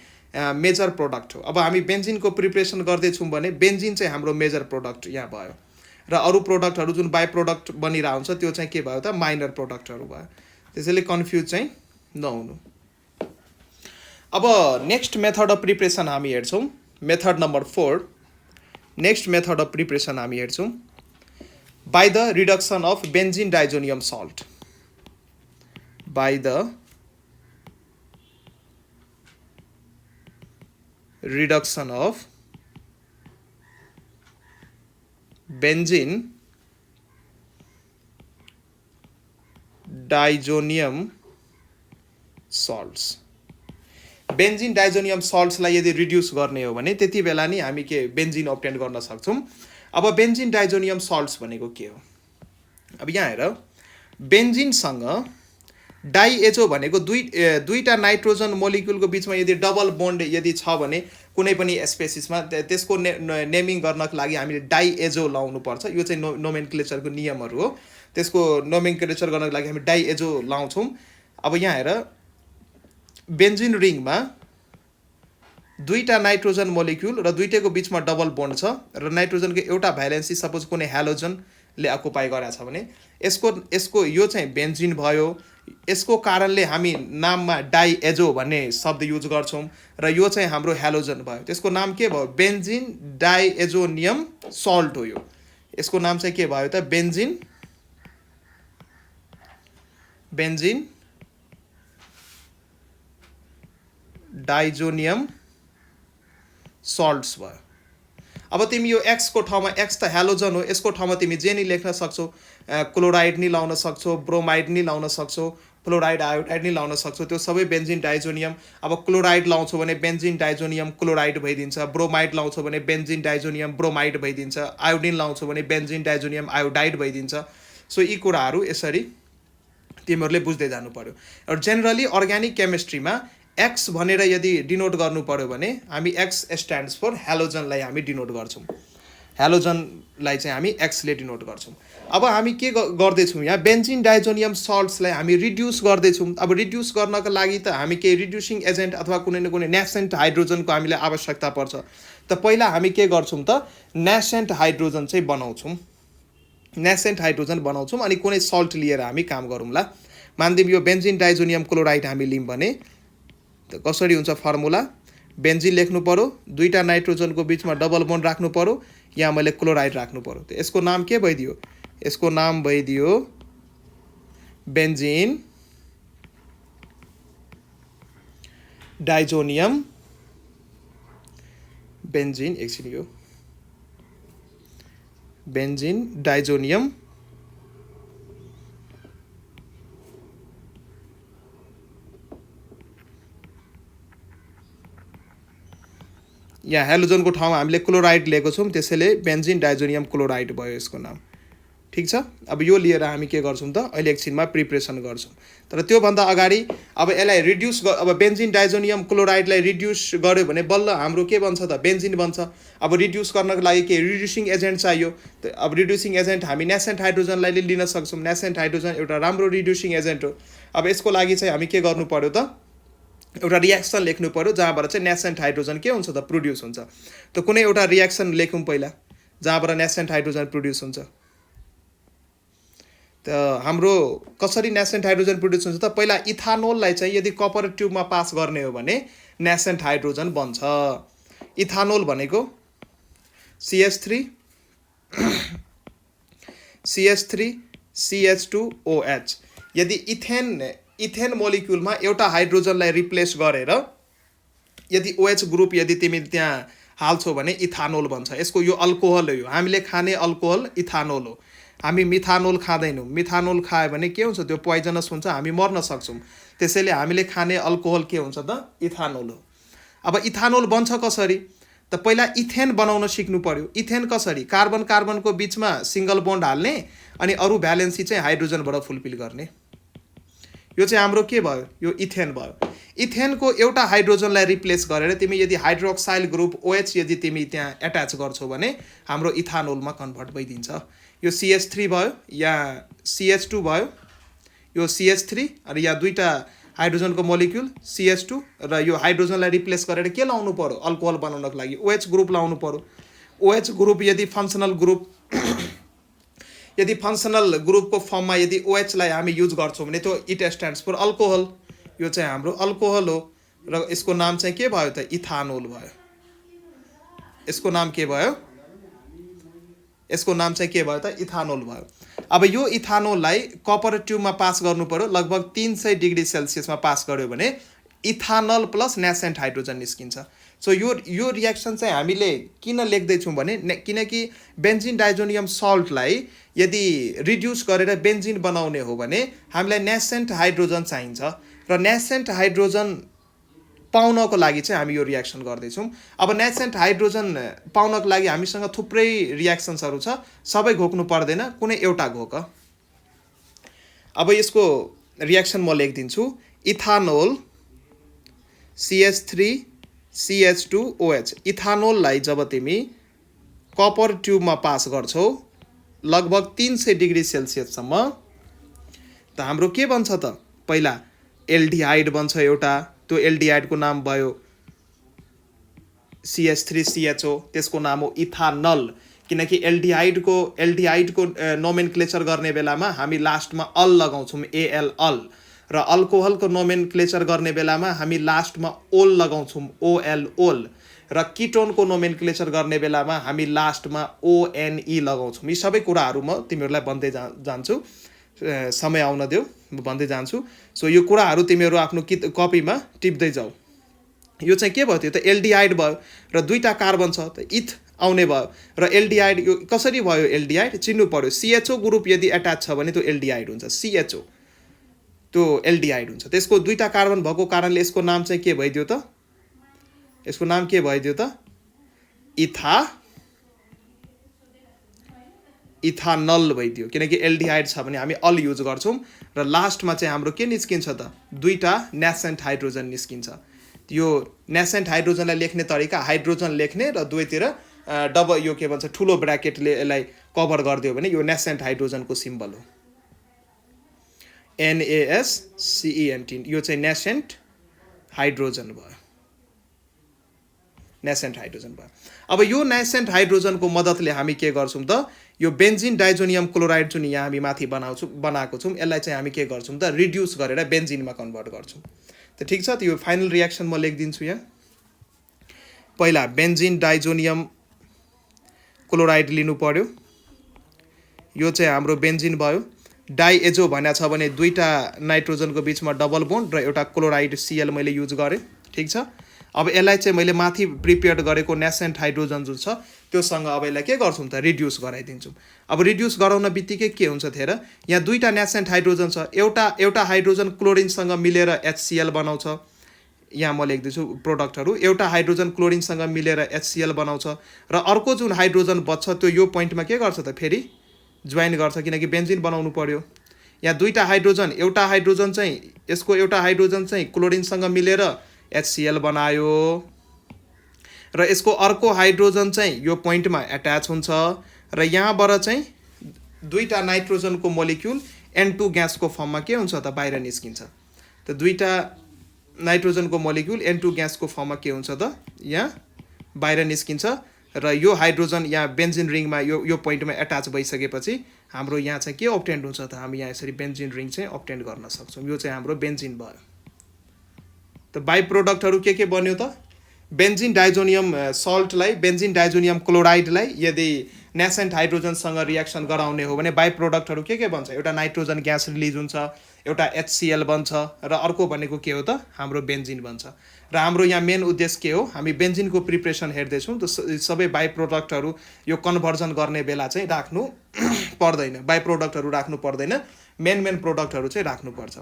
मेजर प्रोडक्ट हो। अब हामी बेन्जिनको प्रिपरेसन गर्दैछौँ भने बेन्जिन चाहिँ हाम्रो मेजर प्रोडक्ट यहाँ भयो र अरू प्रोडक्टहरू जुन बाई प्रोडक्ट बनिरहेको हुन्छ त्यो चाहिँ के भयो त? माइनर प्रोडक्टहरू भयो। त्यसैले कन्फ्युज चाहिँ नहुनु। अब नेक्स्ट मेथड अफ प्रिपरेसन हामी हेर्छौँ। Method number 4। Next method of preparation हामी हेर्छौँ by the reduction of benzene diazonium salt. By the reduction of benzene diazonium salts benzene diazonium सल्ट्सलाई यदि रिड्युस गर्ने हो भने त्यति बेला नि हामी के बेन्जिन अब्टेन गर्न सक्छौं। अब बेन्जिन डाइजोनियम सल्ट्स भनेको के हो? अब यहाँ हेर, बेन्जिनसँग डाइएचओ भनेको दुईटा नाइट्रोजन मोलिक्युलको बीचमा यदि डबल बोन्ड यदि छ भने कुनै पनि स्पेसिसमा त्यसको नेमिङ गर्नको लागि हामीले डाइएजो लाउनु पर्छ। यो चाहिँ नोमेनक्लेचरको नियमहरू हो। त्यसको नोमेनक्लेचर गर्नको लागि हामी डाइएजो लाउँछौं। अब यहाँ हेर, बेन्जिन रिङमा दुईटा नाइट्रोजन मोलिक्युल र दुईटैको बीचमा डबल बोन्ड छ र नाइट्रोजनको एउटा भ्यालेन्सी सपोज कुनै हेलोजनले अकुपाई गरेको छ भने यसको यो चाहिँ बेन्जिन भयो। यसको कारणले हामी नाममा डाइएजो भन्ने शब्द युज गर्छौं र यो चाहिँ हाम्रो हेलोजन भयो। त्यसको नाम के भयो? बेन्जिन डाइएजोनियम सल्ट हो। यसको नाम चाहिँ के भयो त? बेन्जिन डाइजोनियम सल्ट्स भयो। अब तिमी यो एक्स को ठाउँमा, एक्स त हेलोजन हो, यसको ठाउँमा तिमी जे नि लेख्न सक्छौ। क्लोराइड नि लाउन सक्छौ, ब्रोमाइड नि लाउन सक्छौ, फ्लोराइड आयोडाइड नि लाउन सक्छौ। त्यो सबै बेन्जिन डाइजोनियम। अब क्लोराइड लाउँछौ भने बेन्जिन डाइजोनियम क्लोराइड भइदिन्छ। ब्रोमाइड लाउँछौ भने बेन्जिन डाइजोनियम ब्रोमाइड भइदिन्छ। आयोडिन लाउँछौ भने बेन्जिन डाइजोनियम आयोडाइड भइदिन्छ। सो यी कुराहरू यसरी तिमीहरूले बुझ्दै जानु पर्यो। र जेनरली अर्ग्यानिक केमिस्ट्रीमा एक्स भनेर यदि डिनोट गर्नु पर्यो भने हामी एक्स स्ट्यान्ड्स फर हेलोजनलाई हामी डिनोट गर्छौं। हेलोजनलाई चाहिँ हामी एक्सले डिनोट गर्छौं। अब हामी के गर्दैछौँ यहाँ? बेन्जिन डाइजोनियम सल्ट्सलाई हामी रिड्युस गर्दैछौँ। अब रिड्युस गर्नको लागि त हामी केही रिड्युसिङ एजेन्ट अथवा कुनै न कुनै नेसेन्ट हाइड्रोजनको हामीलाई आवश्यकता पर्छ। त पहिला हामी के गर्छौँ त? नेसेन्ट हाइड्रोजन चाहिँ बनाउँछौँ। नेसेन्ट हाइड्रोजन बनाउँछौँ अनि कुनै सल्ट लिएर हामी काम गरौँला। मानिदिउँ यो बेन्जिन डाइजोनियम क्लोराइड हामी लियौँ भने त कसरी हुन्छ फर्मुला? बेन्जिन लेख्नु पर्यो, दुईटा नाइट्रोजनको बीचमा डबल बोन्ड राख्नु पर्यो, यहाँ मैले क्लोराइड राख्नु पर्यो। त यसको नाम के भइदियो? यसको नाम भइदियो बेन्जिन डाइजोनियम। बेन्जिन एकछिन, यो बेन्जिन डाइजोनियम यहाँ हेलोजनको ठाउँमा हामीले क्लोराइड लिएको छौँ, त्यसैले बेन्जिन डाइजोनियम क्लोराइड भयो यसको नाम। ठिक छ। अब यो लिएर हामी के गर्छौँ त? अहिले एकछिनमा प्रिपरेसन गर्छौँ। तर त्योभन्दा अगाडि अब यसलाई रिड्युस अब बेन्जिन डाइजोनियम क्लोराइडलाई रिड्युस गर्यो भने बल्ल हाम्रो के बन्छ त? बेन्जिन बन्छ। अब रिड्युस गर्नको लागि के रिड्युसिङ एजेन्ट चाहियो। अब रिड्युसिङ एजेन्ट हामी नेसेन्ट हाइड्रोजनलाई लिन सक्छौँ। नेसेन्ट हाइड्रोजन एउटा राम्रो रिड्युसिङ एजेन्ट हो। अब यसको लागि चाहिँ हामी के गर्नु पर्यो त? एउटा रियाक्सन लेख्नु पर्यो जहाँबाट चाहिँ नेसेन्ट हाइड्रोजन के हुन्छ त? प्रोड्युस हुन्छ। त कुनै एउटा रियाक्सन लेखौँ पहिला जहाँबाट नेसेन्ट हाइड्रोजन प्रोड्युस हुन्छ। त हाम्रो कसरी नेसेन्ट हाइड्रोजन प्रोड्युस हुन्छ त? पहिला इथानोललाई चाहिँ यदि कपर ट्युबमा पास गर्ने हो भने नेसेन्ट हाइड्रोजन बन्छ। इथानोल भनेको CH3 CH2OH। यदि इथेन मोलिक्युलमा एउटा हाइड्रोजनलाई रिप्लेस गरेर यदि OH ग्रुप यदि तिमी त्यहाँ हाल्छौ भने इथानोल बन्छ। यसको यो अल्कोहल हो। हामीले खाने अल्कोहल इथानोल हो। हामी मिथानोल खाँदैनौँ। मिथानोल खायो भने के हुन्छ? त्यो पोइजनस हुन्छ, हामी मर्न सक्छौँ। त्यसैले हामीले खाने अल्कोहल के हुन्छ त? इथानोल हो। अब इथानोल बन्छ कसरी त? पहिला इथेन बनाउन सिक्नु पर्यो। इथेन कसरी? कार्बन कार्बनको बीचमा सिंगल बोन्ड हाल्ने अनि अरू भ्यालेन्सी चाहिँ हाइड्रोजनबाट फुलफिल गर्ने। यो चाहिँ हाम्रो के भयो? यो इथेन भयो। इथेनको एउटा हाइड्रोजनलाई रिप्लेस गरेर तिमी यदि हाइड्रोक्साइल ग्रुप OH यदि तिमी त्यहाँ एट्याच गर्छौ भने हाम्रो इथानोलमा कन्भर्ट भइदिन्छ। यो CH3 भयो, यहाँ CH2 भयो, यो CH3 अनि यहाँ दुईटा हाइड्रोजनको मोलिक्युल CH2 र यो हाइड्रोजनलाई रिप्लेस गरेर के लाउनु पर्यो? अल्कोहल बनाउनको लागि OH ग्रुप लाउनु पर्यो। OH ग्रुप यदि फङ्सनल ग्रुपको फर्ममा यदि OH लाई हामी युज गर्छौँ भने त्यो इट स्ट्यान्ड्स फर अल्कोहल। यो चाहिँ हाम्रो अल्कोहल हो र यसको नाम चाहिँ के भयो त? इथानोल भयो। यसको नाम के भयो? यसको नाम चाहिँ के भयो त? इथानोल भयो। अब यो इथानोललाई कपर ट्युबमा पास गर्नु पर्यो। लगभग 300 डिग्री सेल्सियसमा पास गर्यो भने इथानल प्लस नेसेन्ट हाइड्रोजन निस्किन्छ। सो यो रियाक्सन चाहिँ हामीले किन लेख्दैछौँ भने किनकि बेन्जिन डाइजोनियम सल्टलाई यदि रिड्युस गरेर बेन्जिन बनाउने हो भने हामीलाई नेसेन्ट हाइड्रोजन चाहिन्छ र नेसेन्ट हाइड्रोजन पाउनको लागि चाहिँ हामी यो रियाक्सन गर्दैछौँ। अब नेसेन्ट हाइड्रोजन पाउनको लागि हामीसँग थुप्रै रियाक्सन्सहरू छ, सबै घोक्नु पर्दैन, कुनै एउटा घोक। अब यसको रियाक्सन म लेखिदिन्छु। Ethanol CH3 CH2OH। इथानोललाई जब तिमी कपर ट्युबमा पास गर्छौ लगभग 300 डिग्री सेल्सियससम्म, त हाम्रो के बन्छ त? पहिला एल्डिहाइड बन्छ एउटा, त्यो एल्डिहाइडको नाम भयो CH3CHO, त्यसको नाम हो इथानल। किनकि एल्डिहाइडको नोमेनक्लेचर गर्ने बेलामा हामी लास्टमा अल लगाउँछौँ, AL अल, र अल्कोहलको नोमेनक्लेचर गर्ने बेलामा हामी लास्टमा ओल लगाउँछौँ, OL ओल, र किटोनको नोमेनक्लेचर गर्ने बेलामा हामी लास्टमा ONE लगाउँछौँ। यी सबै कुराहरू म तिमीहरूलाई भन्दै जान्छु, समय आउन देऊ, म भन्दै जान्छु। सो यो कुराहरू तिमीहरू आफ्नो कपीमा टिप्दै जाऊ। यो चाहिँ के भयो? त्यो त एल्डिहाइड भयो र दुईटा कार्बन छ, त इथ आउने भयो। र एल्डिहाइड यो कसरी भयो? एल्डिहाइड चिन्नु पर्यो। CHO ग्रुप यदि एट्याच छ भने त्यो एल्डिहाइड हुन्छ, CHO त्यो एल्डिहाइड हुन्छ। त्यसको दुईटा कार्बन भएको कारणले यसको नाम चाहिँ के भइदियो त? यसको नाम के भइदियो त? इथानल भइदियो। किनकि एल्डिहाइड छ भने हामी अल युज गर्छौँ र लास्टमा चाहिँ हाम्रो के निस्किन्छ त? दुईटा नेसेन्ट हाइड्रोजन निस्किन्छ। यो नेसेन्ट हाइड्रोजनलाई लेख्ने तरिका, हाइड्रोजन लेख्ने र दुवैतिर डबल यो के भन्छ ठुलो ब्र्याकेटले यसलाई कभर गरिदियो भने यो नेसेन्ट हाइड्रोजनको सिम्बल हो, NaSCENT। यो चाहिँ नेसेन्ट हाइड्रोजन भयो, नेसेन्ट हाइड्रोजन भयो। अब यो नेसेन्ट हाइड्रोजनको मद्दतले हामी के गर्छौँ त? यो बेन्जिन डाइजोनियम क्लोराइड जुन यहाँ हामी माथि बनाएको छौँ, यसलाई चाहिँ हामी के गर्छौँ त? रिड्युस गरेर बेन्जिनमा कन्भर्ट गर्छौँ। त ठिक छ, त यो फाइनल रियाक्सन म लेखिदिन्छु यहाँ। पहिला बेन्जिन डाइजोनियम क्लोराइड लिनु पर्यो, यो चाहिँ हाम्रो बेन्जिन भयो। डाइएजो भनेको छ भने दुईटा नाइट्रोजनको बिचमा डबल बोन्ड र एउटा क्लोराइड Cl मैले युज गरेँ, ठिक छ। अब यसलाई चाहिँ मैले माथि प्रिपेयर गरेको नेसेन्ट हाइड्रोजन जुन छ त्योसँग अब यसलाई के गर्छौँ त? रिड्युस गराइदिन्छौँ। अब रिड्युस गराउन बित्तिकै के हुन्छ त हेर, यहाँ दुईटा नेसेन्ट हाइड्रोजन छ, एउटा हाइड्रोजन क्लोरिनसँग मिलेर HCl बनाउँछ, यहाँ म लेख्दैछु प्रोडक्टहरू। एउटा हाइड्रोजन क्लोरिनसँग मिलेर HCl बनाउँछ र अर्को जुन हाइड्रोजन बच्छ त्यो यो पोइन्टमा के गर्छ त? फेरि जोइन गर्छ, किनकि बेन्जिन बनाउनु पर्यो। यहाँ दुईटा हाइड्रोजन, एउटा हाइड्रोजन चाहिँ यसको एउटा हाइड्रोजन चाहिँ क्लोरिनसँग मिलेर HCl बनायो र यसको अर्को हाइड्रोजन चाहिँ यो पोइन्टमा एट्याच हुन्छ र यहाँबाट चाहिँ दुईटा नाइट्रोजनको मोलिक्युल N2 ग्यासको फर्ममा के हुन्छ त? बाहिर निस्किन्छ। त दुईटा नाइट्रोजनको मोलिक्युल N2 ग्यासको फर्ममा के हुन्छ त? यहाँ बाहिर निस्किन्छ र यो हाइड्रोजन यहाँ बेन्जिन रिङमा यो पोइन्टमा एट्याच भइसकेपछि हाम्रो यहाँ चाहिँ के अब्टेन्ड हुन्छ त? हामी यहाँ यसरी बेन्जिन रिङ चाहिँ अब्टेन्ड गर्न सक्छौँ। यो चाहिँ हाम्रो बेन्जिन भयो। त बाई प्रोडक्टहरू के बन्यो त? बेन्जिन डाइजोनियम सल्टलाई, बेन्जिन डाइजोनियम क्लोराइडलाई यदि नेसेन्ट हाइड्रोजनसँग रियाक्सन गराउने हो भने बाई प्रोडक्टहरू के बन्छ? एउटा नाइट्रोजन ग्यास रिलिज हुन्छ, एउटा HCl बन्छ र अर्को भनेको के हो त? हाम्रो बेन्जिन बन्छ। र हाम्रो यहाँ मेन उद्देश्य के हो? हामी बेन्जिनको प्रिपरेसन हेर्दैछौँ। त सबै बाई प्रोडक्टहरू यो कन्भर्जन गर्ने बेला चाहिँ राख्नु पर्दैन, बाई प्रोडक्टहरू राख्नु पर्दैन, मेन प्रोडक्टहरू चाहिँ राख्नुपर्छ,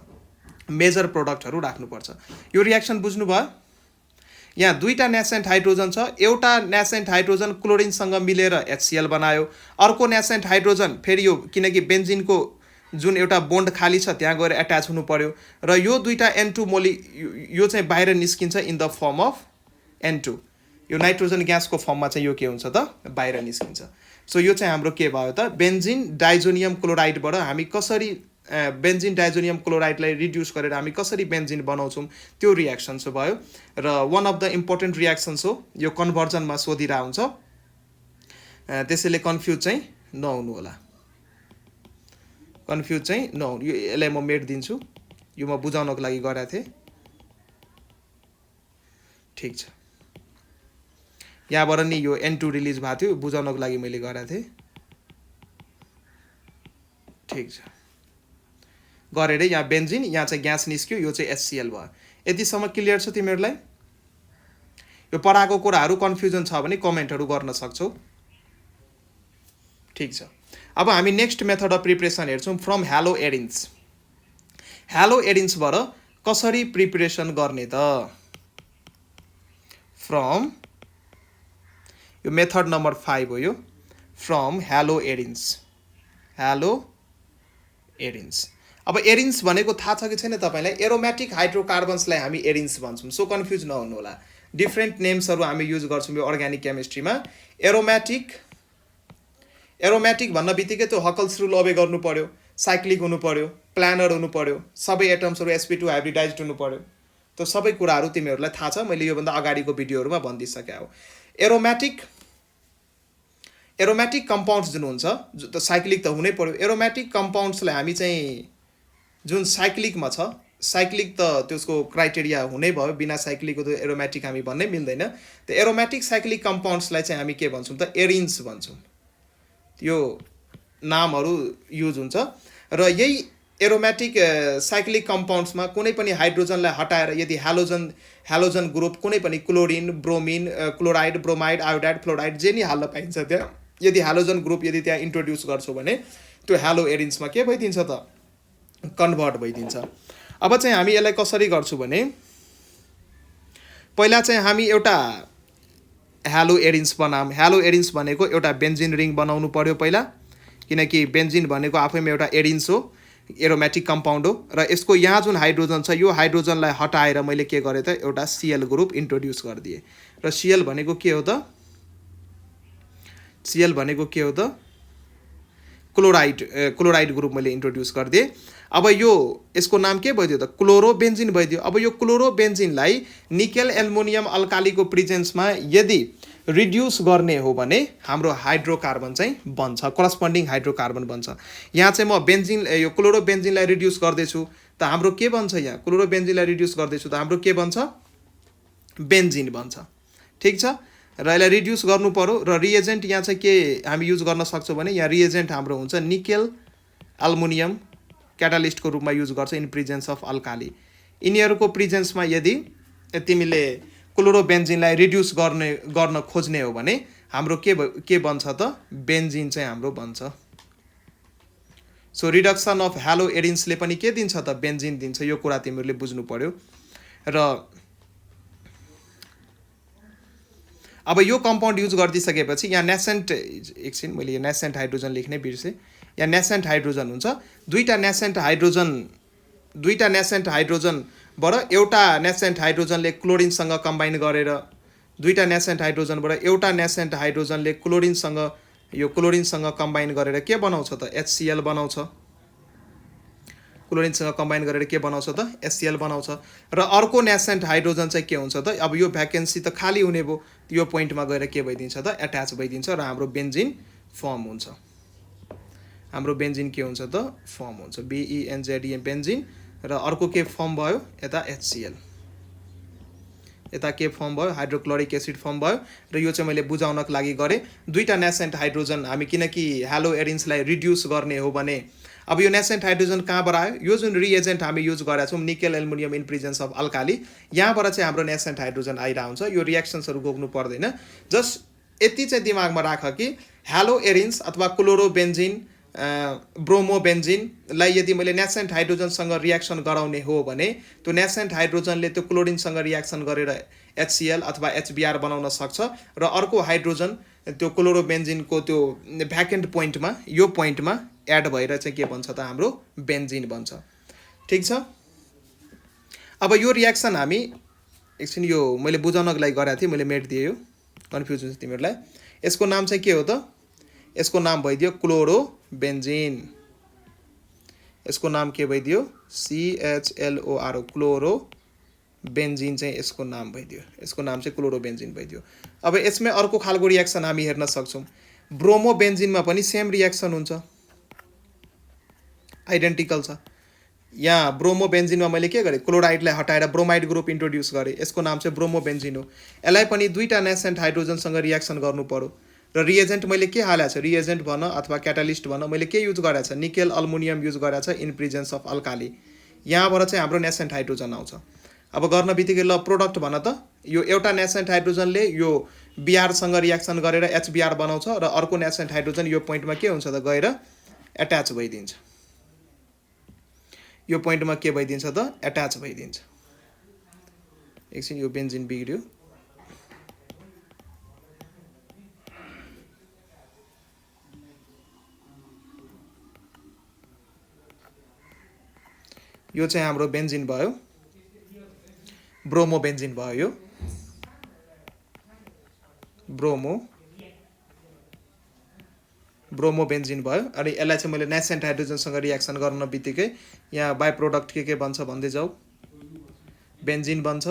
मेजर प्रोडक्टहरू राख्नुपर्छ। यो रियाक्सन बुझ्नुभयो? यहाँ दुईटा नेसेन्ट हाइड्रोजन छ, एउटा नेसेन्ट हाइड्रोजन क्लोरिनसँग मिलेर HCl बनायो, अर्को नेसेन्ट हाइड्रोजन फेरि यो किनकि बेन्जिनको जुन एउटा बोन्ड खाली छ त्यहाँ गएर एट्याच हुनु पर्यो र यो दुईटा N2 यो चाहिँ बाहिर निस्किन्छ in the form of N2। यो नाइट्रोजन ग्यासको फर्ममा चाहिँ यो के हुन्छ त? बाहिर निस्किन्छ। सो यो चाहिँ हाम्रो के भयो त? बेन्जिन डाइजोनियम क्लोराइडबाट हामी कसरी बेन्जिन डाइजोनियम क्लोराइडलाई रिड्युस गरेर हामी कसरी बेन्जिन बनाउँछौँ त्यो रियाक्सन्स भयो। र one of the important reactions हो, यो कन्भर्जनमा सोधिरहेको हुन्छ, त्यसैले कन्फ्युज चाहिँ नहुनु होला, कन्फ्युज चाहिँ नहुनु। यो यसलाई म मेटिदिन्छु, यो म बुझाउनको लागि गरेको थिएँ, ठिक छ। यहाँबाट नि यो N2 रिलिज भएको थियो, बुझाउनको लागि मैले गरेको थिएँ, ठिक छ। गरेर यहाँ बेन्जिन, यहाँ चाहिँ ग्यास निस्क्यो, यो चाहिँ HCl भयो। यतिसम्म क्लियर छ तिमीहरूलाई? यो पढाएको कुराहरू कन्फ्युजन छ भने कमेन्टहरू गर्न सक्छौ। ठीक छ, अब हामी नेक्स्ट मेथड अफ प्रिपरेसन हेर्छौँ फ्रम हेलो एरिन्स। हेलो एरिन्सबाट कसरी प्रिपरेसन गर्ने त? फ्रम, यो मेथड नम्बर 5 हो यो, from hello arenes. Hello arenes. अब एरिन्स भनेको थाहा छ कि छैन तपाईँलाई? एरोमेटिक हाइड्रोकार्बन्सलाई हामी एरिन्स भन्छौँ, सो कन्फ्युज नहुनु होला। डिफ्रेन्ट नेम्सहरू हामी युज गर्छौँ यो अर्ग्यानिक केमिस्ट्रीमा। एरोमेटिक भन्न बित्तिकै त्यो हकल्स रुल ओबे गर्नु पर्यो, साइक्लिक हुनु पर्यो, प्लानर हुनु पर्यो, सबै एटम्सहरू sp2 हाइब्रिडाइज्ड हुनु पर्यो। त्यो सबै कुराहरू तिमीहरूलाई थाहा छ, मैले योभन्दा अगाडिको भिडियोहरूमा भनिदिइसकेँ हो। एरोमेटिक कम्पाउन्ड्स जुन हुन्छ, त साइक्लिक त हुनै पर्यो। एरोमेटिक कम्पाउन्ड्सलाई हामी चाहिँ जुन साइक्लिकमा छ, साइक्लिक त त्यसको क्राइटेरिया हुनै भयो, बिना साइक्लिकको त एरोमेटिक हामी भन्नै मिल्दैन। त एरोमेटिक साइक्लिक कम्पाउन्ड्सलाई चाहिँ हामी के भन्छौँ त? एरिन्स भन्छौँ। यो नामहरू युज हुन्छ र यही एरोमेटिक साइक्लिक कम्पाउन्ड्समा कुनै पनि हाइड्रोजनलाई हटाएर यदि हेलोजन ग्रुप कुनै पनि chlorine, bromine, chloride, bromide, iodide, fluoride जे नि हाल्न पाइन्छ त्यहाँ, यदि हेलोजन ग्रुप यदि त्यहाँ इन्ट्रोड्युस गर्छौँ भने त्यो हेलो एरिन्समा के भइदिन्छ त? कन्भर्ट भइदिन्छ। अब चाहिँ हामी यसलाई कसरी गर्छौँ भने पहिला चाहिँ हामी एउटा हेलो एरिन्स बनाऊँ। हेलो एरिन्स भनेको एउटा बेन्जिन रिङ बनाउनु पर्यो पहिला, किनकि बेन्जिन भनेको आफैमा एउटा एरिन्स हो, एरोमेटिक कम्पाउन्ड हो र यसको यहाँ जुन हाइड्रोजन छ यो हाइड्रोजनलाई हटाएर मैले के गरेँ त? एउटा Cl ग्रुप इन्ट्रोड्युस गरिदिएँ। र Cl भनेको के हो त? Cl भनेको के हो त? क्लोराइड ग्रुप मैले इन्ट्रोड्युस गरिदिएँ। अब यो यसको नाम के भइदियो त? क्लोरोबेन्जिन भइदियो। अब यो क्लोरोबेन्जिनलाई निकेल एल्युमिनियम अल्कालीको प्रेजेन्समा यदि रिड्युस गर्ने हो भने हाम्रो हाइड्रोकार्बन चाहिँ बन्छ, करस्पोन्डिङ हाइड्रोकार्बन बन्छ। यहाँ चाहिँ म यो क्लोरोबेन्जिनलाई रिड्युस गर्दैछु त हाम्रो के बन्छ? यहाँ क्लोरोबेन्जिनलाई रिड्युस गर्दैछु त हाम्रो के बन्छ? बेन्जिन बन्छ। ठिक छ, र यसलाई रिड्युस गर्नु पर्यो र रिएजेन्ट यहाँ चाहिँ के हामी युज गर्न सक्छौँ भने यहाँ रिएजेन्ट हाम्रो हुन्छ निकेल एल्युमिनियम क्याटालिस्टको रूपमा युज गर्छ इन प्रेजेन्स अफ अल्काली। यिनीहरूको प्रेजेन्समा यदि तिमीले क्लोरोबेन्जिनलाई रिड्युस गर्न खोज्ने हो भने हाम्रो के बन्छ त? बेन्जिन चाहिँ हाम्रो बन्छ। सो रिडक्सन अफ हेलो एरिन्सले पनि के दिन्छ त? बेन्जिन दिन्छ। यो कुरा तिमीहरूले बुझ्नु पर्यो। र अब यो कम्पाउन्ड युज गरिदिइसकेपछि यहाँ नेसेन्ट, एकछिन मैले यो नेसेन्ट हाइड्रोजन लेख्नै बिर्सेँ। यहाँ नेसेन्ट हाइड्रोजन हुन्छ, दुईटा नेसेन्ट हाइड्रोजनबाट एउटा नेसेन्ट हाइड्रोजनले क्लोरिनसँग कम्बाइन गरेर, दुईटा नेसेन्ट हाइड्रोजनबाट एउटा नेसेन्ट हाइड्रोजनले क्लोरिनसँग कम्बाइन गरेर के बनाउँछ त? HCl बनाउँछ। क्लोरिनसँग कम्बाइन गरेर के बनाउँछ त? HCl बनाउँछ। र अर्को नेसेन्ट हाइड्रोजन चाहिँ के हुन्छ त? अब यो भ्याकेन्सी त खाली हुने भयो, यो पोइन्टमा गएर के भइदिन्छ त? एट्याच भइदिन्छ र हाम्रो बेन्जिन फर्म हुन्छ। हाम्रो बेन्जिन के हुन्छ त? फर्म हुन्छ, BENZEN बेन्जिन। र अर्को के फर्म भयो? यता HCl, यता के फर्म भयो? हाइड्रोक्लोरिक एसिड फर्म भयो। र यो चाहिँ मैले बुझाउनको लागि गरेँ। दुईटा नेसेन्ट हाइड्रोजन हामी किनकि हेलो एरिन्सलाई रिड्युस गर्ने हो भने अब यो नेसेन्ट हाइड्रोजन कहाँबाट आयो? यो जुन रिएजेन्ट हामी युज गरेका छौँ nickel aluminium in presence of alkali, यहाँबाट चाहिँ हाम्रो नेसेन्ट हाइड्रोजन आइरहेको हुन्छ। यो रिएक्सन्सहरू गोक्नु पर्दैन, जस्ट यति चाहिँ दिमागमा राख कि हेलो एरिन्स अथवा क्लोरोबेन्जिन, ब्रोमोबेन्जिनलाई यदि मैले नेसेन्ट हाइड्रोजनसँग रियाक्सन गराउने हो भने त्यो नेसेन्ट हाइड्रोजनले त्यो क्लोरिनसँग रियाक्सन गरेर HCl अथवा HBr बनाउन सक्छ र अर्को हाइड्रोजन त्यो क्लोरोबेन्जिनको त्यो भ्याकेन्ट पोइन्टमा, यो पोइन्टमा एड भएर चाहिँ के बन्छ त? हाम्रो बेन्जिन बन्छ। ठिक छ, अब यो रियाक्सन हामी एकछिन यो मैले बुझाउनको लागि गरेको थिएँ, मैले मेटिदिएँ, यो कन्फ्युज हुन्छ तिमीहरूलाई। यसको नाम चाहिँ के हो त? यसको नाम भइदियो क्लोरोबेन्जिन। यसको नाम के भइदियो? CHLOR, क्लोरोबेन्जिन चाहिँ यसको नाम भइदियो। यसको नाम चाहिँ क्लोरोबेन्जिन भइदियो। अब यसमै अर्को खालको रियाक्सन हामी हेर्न सक्छौँ। ब्रोमोबेन्जिनमा पनि सेम रियाक्सन हुन्छ, आइडेन्टिकल छ। यहाँ ब्रोमोबेन्जिनमा मैले के गरेँ? क्लोराइडलाई हटाएर ब्रोमाइड ग्रुप इन्ट्रोड्युस गरेँ, यसको नाम चाहिँ ब्रोमोबेन्जिन हो। यसलाई पनि दुईटा नेसेन्ट हाइड्रोजनसँग रियाक्सन गर्नु पर्यो र रिएजेन्ट मैले के हालेको छ? रिएजेन्ट भन अथवा क्याटालिस्ट भन, मैले के युज गरेको छ? निकेल एल्युमिनियम युज गरेको छ इन प्रेजेन्स अफ अल्काली। यहाँबाट चाहिँ हाम्रो नेसेन्ट हाइड्रोजन आउँछ। अब गर्न बित्तिकै ल प्रोडक्ट भन त, यो एउटा नेसेन्ट हाइड्रोजनले यो बिआरसँग रियाक्सन गरेर एचबिआर बनाउँछ र अर्को नेसेन्ट हाइड्रोजन यो पोइन्टमा के हुन्छ त गएर एट्याच भइदिन्छ। यो पोइन्टमा के भइदिन्छ त एट्याच भइदिन्छ। एकछिन यो बेन्जिन बिग्रियो। यो चाहिँ हाम्रो बेन्जिन भयो, ब्रोमो बेन्जिन भयो। यो ब्रोमो बेन्जिन भयो। अनि यसलाई चाहिँ मैले नेसेन्ट हाइड्रोजनसँग रियाक्सन गर्न बित्तिकै यहाँ बाई प्रोडक्ट के बन्छ भन्दै जाऊ, बेन्जिन बन्छ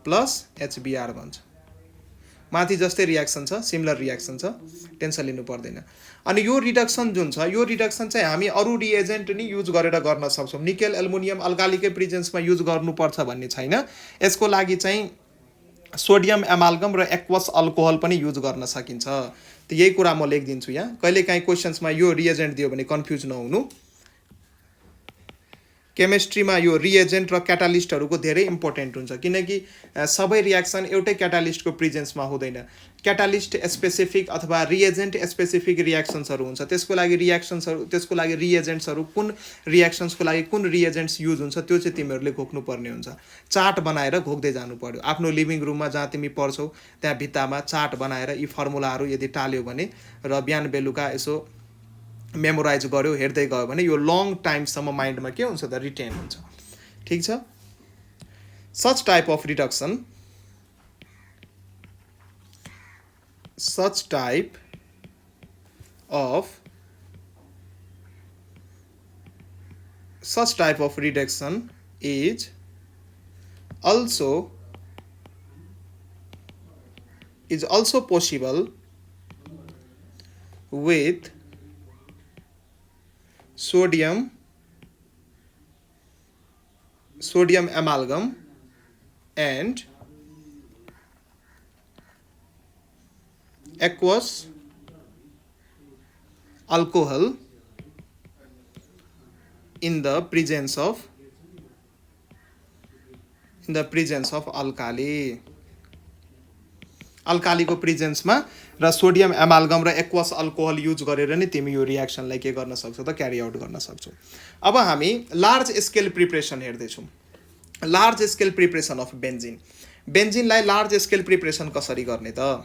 प्लस एचबिआर बन्छ। माथि जस्तै रियाक्सन छ, सिमिलर रियाक्सन छ, टेन्सन लिनु पर्दैन। अनि यो रिडक्सन जुन छ, यो रिडक्सन चाहिँ हामी अरू रिएजेन्ट नि युज गरेर गर्न सक्छौँ। निकेल एल्युमिनियम अल्कालीकै प्रेजेन्समा युज गर्नुपर्छ भन्ने छैन। यसको लागि चाहिँ सोडियम एमाल्गम र एक्वस अल्कोहल पनि युज गर्न सकिन्छ। त यही कुरा म लेखिदिन्छु यहाँ। कहिलेकाहीँ क्वेसन्समा यो रिएजेन्ट दियो भने कन्फ्युज नहुनु। केमिस्ट्रीमा यो रिएजेन्ट र क्याटालिस्टहरूको धेरै इम्पोर्टेन्ट हुन्छ, किनकि सबै रियाक्सन एउटै क्याटालिस्टको प्रेजेन्समा हुँदैन। क्याटालिस्ट स्पेसिफिक अथवा रिएजेन्ट स्पेसिफिक रियाक्सन्सहरू हुन्छ। त्यसको लागि रिएजेन्ट्सहरू कुन रियाक्सन्सको लागि कुन रिएजेन्ट्स युज हुन्छ त्यो चाहिँ तिमीहरूले घोक्नुपर्ने हुन्छ। चार्ट बनाएर घोक्दै जानु पर्यो। आफ्नो लिभिङ रुममा जहाँ तिमी पढ्छौ त्यहाँ भित्तामा चार्ट बनाएर यी फर्मुलाहरू यदि टाल्यो भने र बिहान बेलुका यसो मेमोराइज गर्यो, हेर्दै गयो भने यो लङ टाइमसम्म माइन्डमा के हुन्छ त रिटेन हुन्छ। ठिक छ। such type of reduction is also possible with sodium amalgam and aqueous alcohol in the presence of alkali. अल्कालीको प्रेजेन्समा र सोडियम एमाल्गम र एक्वस अल्कोहल युज गरेर नै तिमी यो रियाक्सनलाई के गर्न सक्छौ त क्यारी आउट गर्न सक्छौ। अब हामी लार्ज स्केल प्रिपरेसन हेर्दैछौँ। लार्ज स्केल प्रिपरेसन अफ बेन्जिनलाई लार्ज स्केल प्रिपरेसन कसरी गर्ने त?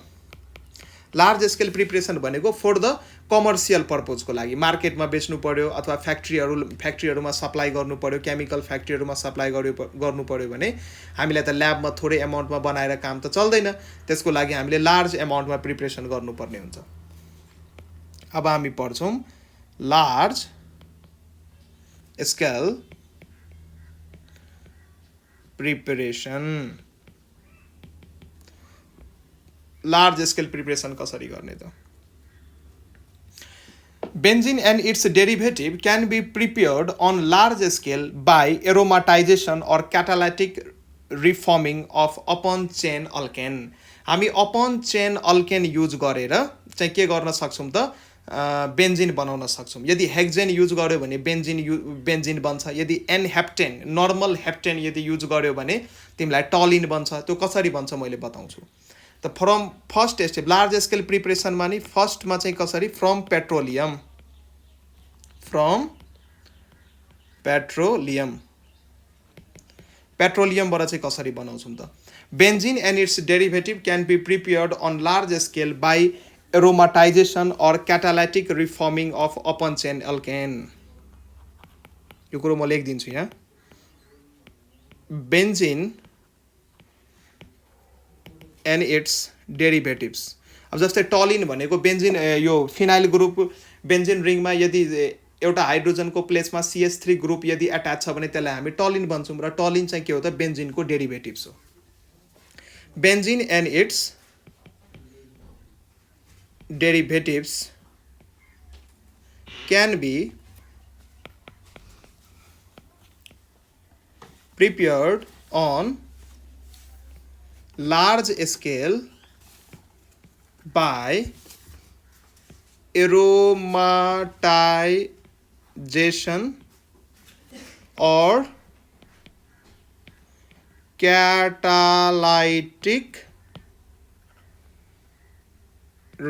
लार्ज स्केल प्रिपरेसन भनेको फर द कमर्सियल पर्पजको लागि मार्केटमा बेच्नु पर्यो अथवा फ्याक्ट्रीहरूमा सप्लाई गर्नु पर्यो, केमिकल फ्याक्ट्रीहरूमा सप्लाई गर्नु पर्यो भने हामीलाई त ल्याबमा थोरै एमाउन्टमा बनाएर काम त चल्दैन। त्यसको लागि हामीले लार्ज एमाउन्टमा प्रिपरेसन गर्नुपर्ने हुन्छ। अब हामी पढ्छौँ large scale preparation. Large scale preparation कसरी गर्ने त? Benzene and its derivative can be prepared on large scale by aromatization or catalytic reforming of upon chain alkane. हामी अपन चेन अल्केन युज गरेर चाहिँ के गर्न सक्छौँ त? बेन्जिन बनाउन सक्छौँ। यदि हेक्जेन युज गर्यो भने बेन्जिन बन्छ। यदि एनहेप्टेन नर्मल हेप्टेन यदि युज गर्यो भने तिमीलाई टलिन बन्छ। त्यो कसरी बन्छ मैले बताउँछु। त from first step large scale प्रिपरेसनमा नि फर्स्टमा चाहिँ कसरी फ्रम पेट्रोलियमबाट चाहिँ कसरी बनाउँछौँ त? Benzene and its derivative can be prepared on large scale by aromatization or catalytic reforming of open chain alkane. यो कुरो म लेखिदिन्छु यहाँ। Benzene and its derivatives. अब जस्तै टलिन भनेको बेन्जिन यो फिनाइल ग्रुप बेन्जिन रिङमा यदि एउटा हाइड्रोजनको प्लेसमा CH3 ग्रुप यदि एट्याच छ भने त्यसलाई हामी टलिन भन्छौँ र टलिन चाहिँ के हो त? बेन्जिनको डेरिभेटिभ्स हो। Benzene and its derivatives can be prepared on large scale by aromatization or catalytic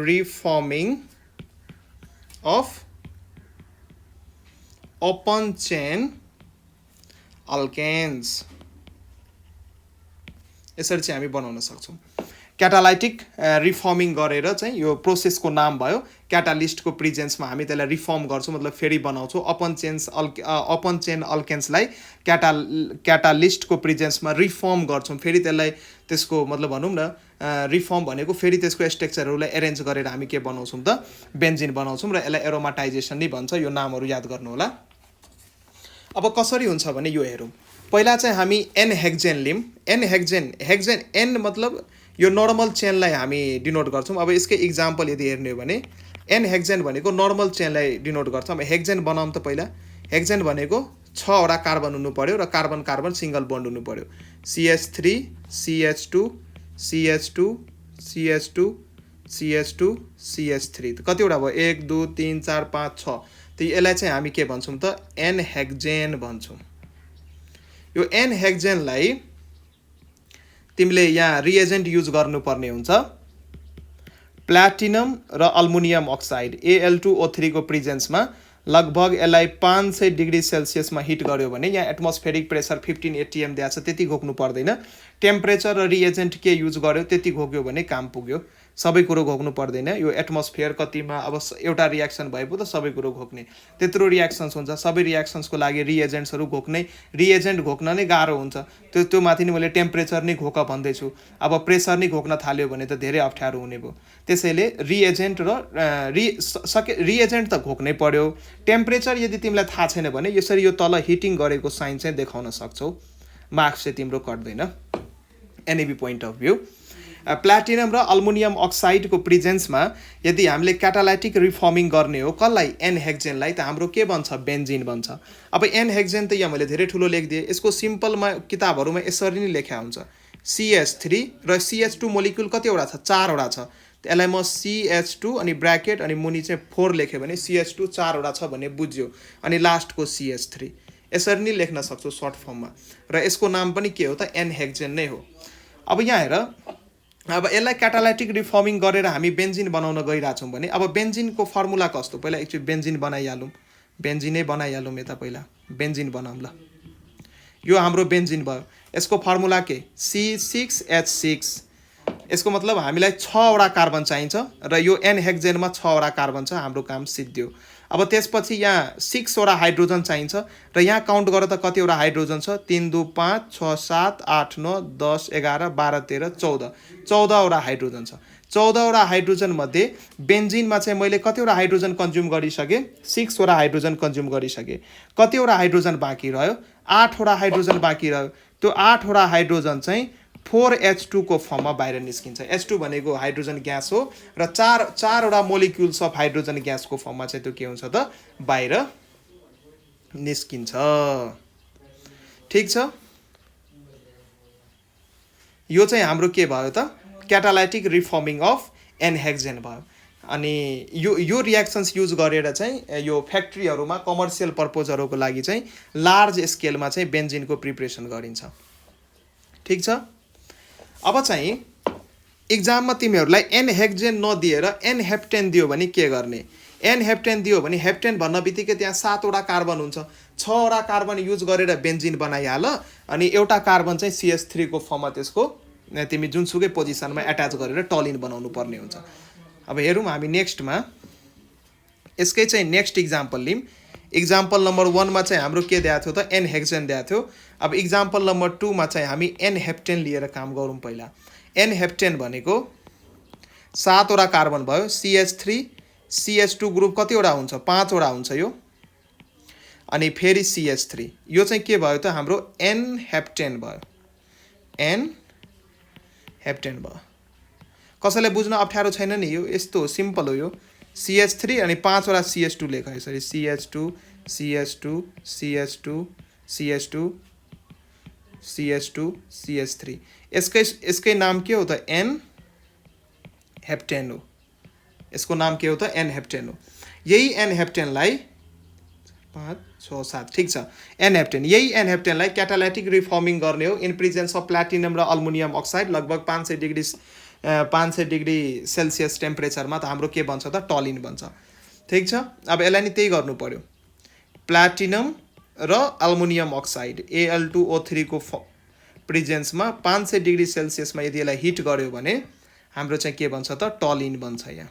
reforming of open chain alkanes यसरी चाहिँ हामी बनाउन सक्छौं क्याटालाइटिक रिफर्मिङ गरेर चाहिँ यो प्रोसेसको नाम भयो क्याटालिस्टको प्रेजेन्समा हामी त्यसलाई रिफर्म गर्छौं मतलब फेरि बनाउँछौं ओपन चेन अल्केन्सलाई क्याटालिस्टको प्रेजेन्समा रिफर्म गर्छौं फेरि त्यसलाई त्यसको मतलब भनौं न रिफर्म भनेको फेरि त्यसको स्ट्रक्चरहरूलाई अरेन्ज गरेर हामी के बनाउँछौं त बेन्जिन बनाउँछौं र यसलाई एरोमाटाइजेसन नि भन्छ यो नामहरु याद गर्नु होला अब कसरी हुन्छ भने यो हेरौं पहिला चाहिँ हामी एन हेक्जेन लिम हेक्जेन एन मतलब यो नर्मल चेनलाई हामी डिनोट गर्छौं अब यसकै एक्जाम्पल यदि हेर्ने हो भने एन हेक्जेन भनेको नर्मल चेनलाई डिनोट गर्छ अब हेक्जेन बनाउँ त पहिला हेक्जेन भनेको 6 वटा कार्बन हुनु पर्यो र कार्बन कार्बन सिंगल बन्ड हुनु पर्यो CH3 CH2 CH2 CH2 CH2 CH3 कतिवटा भयो 1 2 3 4 5 6 त यसलाई चाहिँ हामी के भन्छौं त एन हेक्जेन भन्छौं यो एन हेक्जेनलाई तिमीले यहाँ रिएजेन्ट युज गर्नुपर्ने हुन्छ प्लाटिनम र अल्मुनियम अक्साइड Al2O3 को प्रेजेन्समा लगभग यसलाई 500 डिग्री सेल्सियसमा हिट गर्यो भने यहाँ एटमोस्फेरिक प्रेसर 15 atm दिएको छ त्यति घोक्नु पर्दैन टेम्परेचर र रिएजेन्ट के युज गर्यो त्यति घोक्यो भने काम पुग्यो सबै कुरो घोक्नु पर्दैन यो एटमोस्फियर कतिमा अब एउटा रिएक्सन भएपो त सबै कुरो घोक्ने त्यत्रो रिएक्सन्स हुन्छ सबै रिएक्सन्सको लागि रिएजेन्ट्सहरु घोक्ने रिएजेन्ट घोक्न नै गाह्रो हुन्छ त्यो माथि नि मैले टेम्परेचर नै घोक भन्दै छु अब प्रेसर नै घोक्न थाल्यो भने त धेरै अप्ठ्यारो हुने भयो त्यसैले रिएजेन्ट र रिएजेन्ट त घोक्नै पर्यो टेम्परेचर यदि तिमीलाई थाहा छैन भने यसरी यो तल हिटिङ गरेको साइन चाहिँ देखाउन सक्छौ मार्क्स चाहिँ तिम्रो कट्दैन NEB point of view platinum र अल्मुनियम अक्साइडको प्रेजेन्समा यदि हामीले क्याटालाइटिक रिफर्मिङ गर्ने हो कसलाई एन हेक्जेनलाई त हाम्रो के बन्छ बेन्जिन बन्छ अब एन हेक्जेन त यहाँ मैले धेरै ठुलो लेखिदिए यसको सिम्पलमा किताबहरुमा यसरी नै लेख्या हुन्छ CH3 र CH2 मोलिक्युल कतिवटा छ 4 वटा छ त्यसलाई म CH2 अनि ब्र्याकेट अनि मुनि चाहिँ 4 लेखे भने CH2 4 वटा छ भन्ने बुझ्यो अनि लास्टको CH3 यसरी नै लेख्न सक्छौ सर्ट फर्ममा र यसको नाम पनि के हो त एन हेक्जेन नै हो अब यहाँ हेर अब यसलाई क्याटालाइटिक रिफर्मिङ गरेर हामी बेन्जिन बनाउन गइराछौं भने अब बेन्जिनको फर्मुला कस्तो पहिला एकचोटी बेन्जिन बनाइहालौं बेन्जिनै बनाइहालौं यता पहिला बेन्जिन बनाऊँ ल यो हाम्रो बेन्जिन भयो यसको फर्मुला के C6H6 यसको मतलब हामीलाई 6 वटा कार्बन चाहिन्छ र यो एन हेक्जेनमा 6 वटा कार्बन छ हाम्रो काम सिद्धियो अब त्यसपछि यहाँ 6 वटा हाइड्रोजन चाहिन्छ र यहाँ काउन्ट गर त कतिवटा हाइड्रोजन छ 3 2 5 6 7 8 9 10 11 12 13 14 14 वटा हाइड्रोजन छ 14 वटा हाइड्रोजन मध्ये बेन्जिनमा चाहिँ मैले कतिवटा हाइड्रोजन कन्ज्युम गरिसके 6 वटा हाइड्रोजन कन्ज्युम गरिसके कतिवटा हाइड्रोजन बाँकी रह्यो 8 वटा हाइड्रोजन बाँकी रह्यो त्यो 8 वटा हाइड्रोजन चाहिँ 4H2 को फर्ममा बाहिर निस्किन्छ H2 भनेको हाइड्रोजन ग्यास हो र 4 वटा मोलिक्युल्स अफ हाइड्रोजन ग्यासको फर्ममा चाहिँ त्यो के हुन्छ त बाहिर निस्किन्छ ठीक छ यो चाहिँ हाम्रो के भयो त catalytic reforming of an hexane भयो अनि यो रिएक्सन्स युज गरेर चाहिँ यो फ्याक्ट्रीहरुमा कमर्शियल पर्पजहरुको लागि चाहिँ लार्ज स्केलमा चाहिँ बेन्जिनको प्रिपरेसन गरिन्छ ठीक छ अब चाहिँ एक्जाममा तिमीहरुलाई एन हेक्जेन नदिएर एन हेप्टेन दियो भने के गर्ने एन हेप्टेन दियो भने हेप्टेन भन्न बित्तिकै त्यहाँ 7 वटा कार्बन हुन्छ 6 वटा कार्बन युज गरेर बेन्जिन बनाइहाल अनि एउटा कार्बन चाहिँ CH3 को फर्ममा त्यसको तिमी जुनसुकै पोजिसनमा एट्याच गरेर टलिन बनाउनु पर्ने हुन्छ अब हेरौं हामी नेक्स्टमा यसकै चाहिँ नेक्स्ट एक्जाम्पल लिम एक्जाम्पल नम्बर 1 मा चाहिँ हाम्रो के दिएको थियो त एन हेक्जेन दिएको थियो अब एक्जाम्पल नम्बर 2 मा चाहिँ हामी एन हेप्टेन लिएर काम गरौँ पहिला एन हेप्टेन भनेको 7 वटा कार्बन भयो CH3 CH2 ग्रुप कतिवटा हुन्छ 5 वटा हुन्छ यो अनि फेरि CH3 यो चाहिँ के भयो त हाम्रो एन हेप्टेन भयो एन हेप्टेन भयो कसैले बुझ्न अप्ठ्यारो छैन नि यो यस्तो सिम्पल हो यो CH3 अनि 5 वटा CH2 लेख यसरी CH2 CH2 CH2 CH2 CH2 CH3 यसकै नाम के हो त एन हेप्टेन हो यसको नाम के हो त एन हेप्टेन हो यही एन हेप्टेनलाई 5 6 7 ठिक छ n-हेप्टेन यही n-हेप्टेनलाई क्याटालाइटिक रिफर्मिङ गर्ने हो इन प्रेजेन्स अफ प्लाटिनम र अल्मुनियम अक्साइड लगभग 500 डिग्री सेल्सियस टेम्परेचरमा त हाम्रो के बन्छ त टलिन बन्छ ठिक छ अब यसलाई नि त्यही गर्नु पर्यो प्लाटिनम र अल्मुनियम अक्साइड Al2O3 को प्रेजेन्समा 500 डिग्री सेल्सियसमा यदि यसलाई हिट गर्यो भने हाम्रो चाहिँ के बन्छ त टलिन बन्छ यहाँ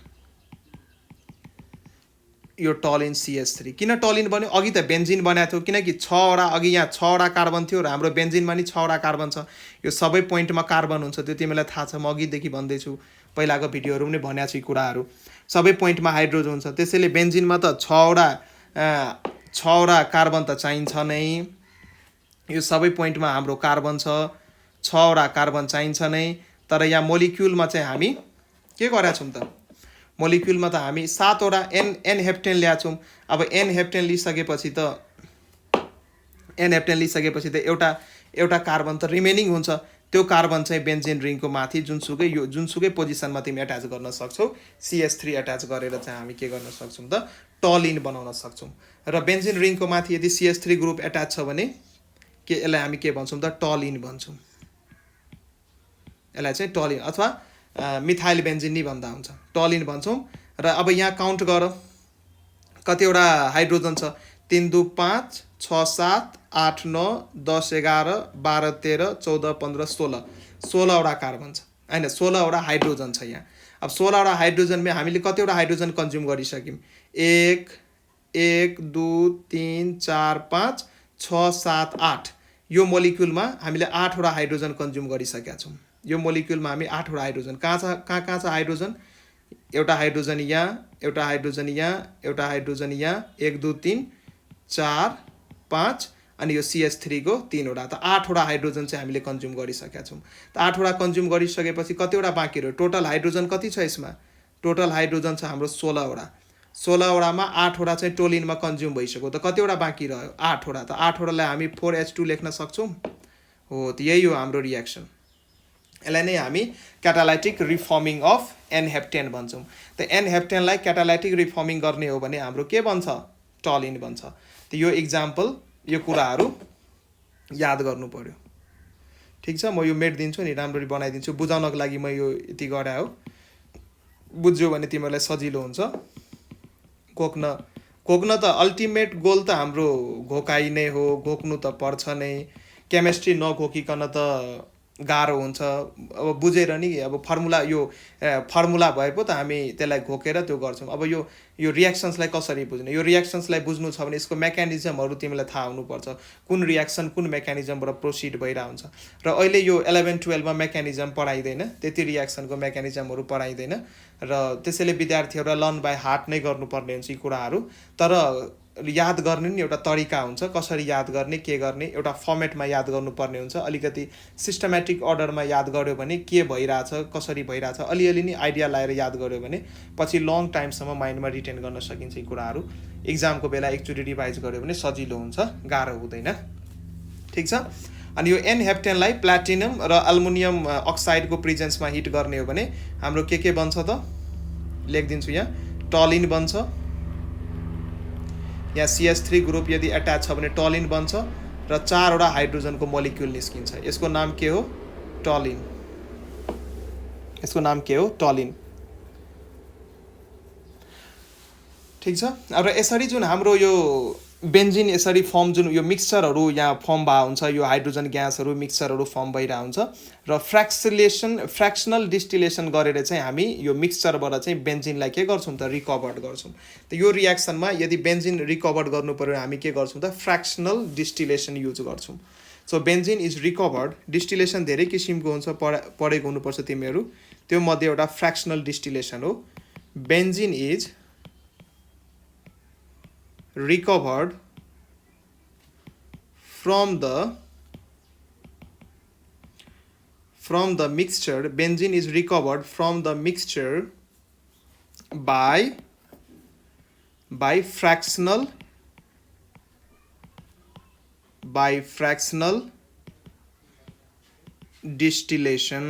यो टलिन CH3 किन टलिन बन्यो अघि त बेन्जिन बनाएको थियो किनकि 6 वटा अघि यहाँ 6 वटा कार्बन थियो र हाम्रो बेन्जिनमा नि 6 वटा कार्बन छ यो सबै पोइन्टमा कार्बन हुन्छ त्यो तिमीलाई थाहा छ म अघिदेखि भन्दैछु पहिलाको भिडियोहरू पनि भनेको छु कुराहरू सबै पोइन्टमा हाइड्रोजन हुन्छ त्यसैले बेन्जिनमा त 6 वटा कार्बन त चाहिन्छ नै यो सबै पोइन्टमा हाम्रो कार्बन छ 6 वटा कार्बन चाहिन्छ नै तर यहाँ मोलिक्युलमा चाहिँ हामी के गरेका छौँ त मोलिक्युलमा त हामी 7 वटा n-हेप्टेन ल्याएको छौँ अब n-हेप्टेन लिइसकेपछि त एउटा कार्बन त रिमेनिङ हुन्छ त्यो कार्बन चाहिँ बेन्जिन रिङको माथि जुनसुकै पोजिसनमा तिमी एट्याच गर्न सक्छौ CH3 एट्याच गरेर चाहिँ हामी के गर्न सक्छौँ त टलिन बनाउन सक्छौँ र बेन्जिन रिङको माथि यदि CH3 ग्रुप एट्याच छ भने यसलाई हामी के भन्छौँ त टलिन भन्छौँ यसलाई चाहिँ टलिन अथवा मिथाइल बेन्जिन नि भन्दा हुन्छ टलिन भन्छौँ र अब यहाँ काउन्ट गर कतिवटा हाइड्रोजन छ 3 2 5 6 7 8 9 10 11 12 13 14 15 16 वटा कार्बन छ हैन 16 वटा हाइड्रोजन छ यहाँ अब 16 वटा हाइड्रोजनमा हामीले कतिवटा हाइड्रोजन कन्ज्युम गरिसक्यौँ 1 1 2 3 4 5 6 7 8 यो मोलिक्युलमा हामीले 8 वटा हाइड्रोजन कन्ज्युम गरिसकेका छौँ यो मोलिक्युलमा हामी 8 वटा हाइड्रोजन कहाँ छ हाइड्रोजन एउटा हाइड्रोजन यहाँ एउटा हाइड्रोजन यहाँ एउटा हाइड्रोजन यहाँ 1 2 3 4 5 अनि यो CH3 को 3 वटा त 8 वटा हाइड्रोजन चाहिँ हामीले कन्ज्युम गरिसकेका छौँ त 8 वटा कन्ज्युम गरिसकेपछि कतिवटा बाँकी रह्यो टोटल हाइड्रोजन कति छ यसमा टोटल हाइड्रोजन छ हाम्रो 16 वटा 16 वटामा 8 वटा चाहिँ टोलिनमा कन्ज्युम भइसक्यो त कतिवटा बाँकी रह्यो 8 वटा त 8 वटालाई हामी 4H2 लेख्न सक्छौँ हो त यही हो हाम्रो रियाक्सन यसलाई नै हामी क्याटालाइटिक रिफर्मिङ अफ n-हेप्टेन भन्छौँ त n-हेप्टेनलाई क्याटालाइटिक रिफर्मिङ गर्ने हो भने हाम्रो के बन्छ टलिन बन्छ त यो इक्जाम्पल यो कुराहरू याद गर्नु पर्यो ठिक छ म यो मेटिदिन्छु नि राम्ररी बनाइदिन्छु बुझाउनको लागि म यो यति गरे हो बुझ्यो भने तिमीहरूलाई सजिलो हुन्छ घोक्न त अल्टिमेट गोल त हाम्रो घोकाइ नै हो घोक्नु त पर्छ नै केमिस्ट्री नघोकिकन त गाह्रो हुन्छ अब बुझेर नि अब फर्मुला भए पो त हामी त्यसलाई घोकेर त्यो गर्छौँ अब यो रियाक्सन्सलाई कसरी बुझ्ने यो रियाक्सन्सलाई बुझ्नु छ भने यसको मेकानिजमहरू तिमीलाई थाहा हुनुपर्छ कुन रियाक्सन कुन मेकानिजमबाट प्रोसिड भइरहेको हुन्छ र अहिले यो 11-12 मा मेकानिजम पढाइँदैन त्यति रियाक्सनको मेकानिजमहरू पढाइँदैन र त्यसैले विद्यार्थीहरूलाई लर्न बाई हार्ट नै गर्नुपर्ने हुन्छ यी कुराहरू तर याद गर्ने नि एउटा तरिका हुन्छ कसरी याद गर्ने के गर्ने एउटा फर्मेटमा याद गर्नुपर्ने हुन्छ अलिकति सिस्टमेटिक अर्डरमा याद गर्यो भने के भइरहेछ कसरी भइरहेछ अलिअलि नि आइडिया लाएर याद गर्यो भने पछि लङ टाइमसम्म माइन्डमा रिटेन गर्न सकिन्छ यी कुराहरू इक्जामको बेला एकचोटि रिभाइज गर्यो भने सजिलो हुन्छ गाह्रो हुँदैन ठिक छ अनि यो n-हेप्टेनलाई प्लाटिनम र अल्मुनियम अक्साइडको प्रेजेन्समा हिट गर्ने हो भने हाम्रो के बन्छ त लेखिदिन्छु यहाँ टलिन बन्छ यहाँ CH3 ग्रुप यदि एट्याच छ भने टलिन बन्छ र 4 वटा हाइड्रोजनको मोलिक्युल निस्किन्छ यसको नाम के हो टलिन यसको नाम के हो टलिन ठिक छ अब यसरी जुन हाम्रो यो बेन्जिन यसरी फर्म जुन यो मिक्सचरहरू यहाँ फर्म भए हुन्छ यो हाइड्रोजन ग्यासहरू मिक्सचरहरू फर्म भइरहेको हुन्छ र फ्र्याक्सनल डिस्टिलेसन गरेर चाहिँ हामी यो मिक्सचरबाट चाहिँ बेन्जिनलाई के गर्छौँ त रिकभर्ड गर्छौँ त यो रियाक्सनमा यदि बेन्जिन रिकभर्ड गर्नु पर्यो हामी के गर्छौँ त फ्र्याक्सनल डिस्टिलेसन युज गर्छौँ so benzene is recovered distillation धेरै किसिमको हुन्छ पढेको हुनुपर्छ तिमीहरू त्यो मध्ये एउटा फ्र्याक्सनल डिस्टिलेसन हो benzene is recovered from the mixture benzene is recovered from the mixture by fractional distillation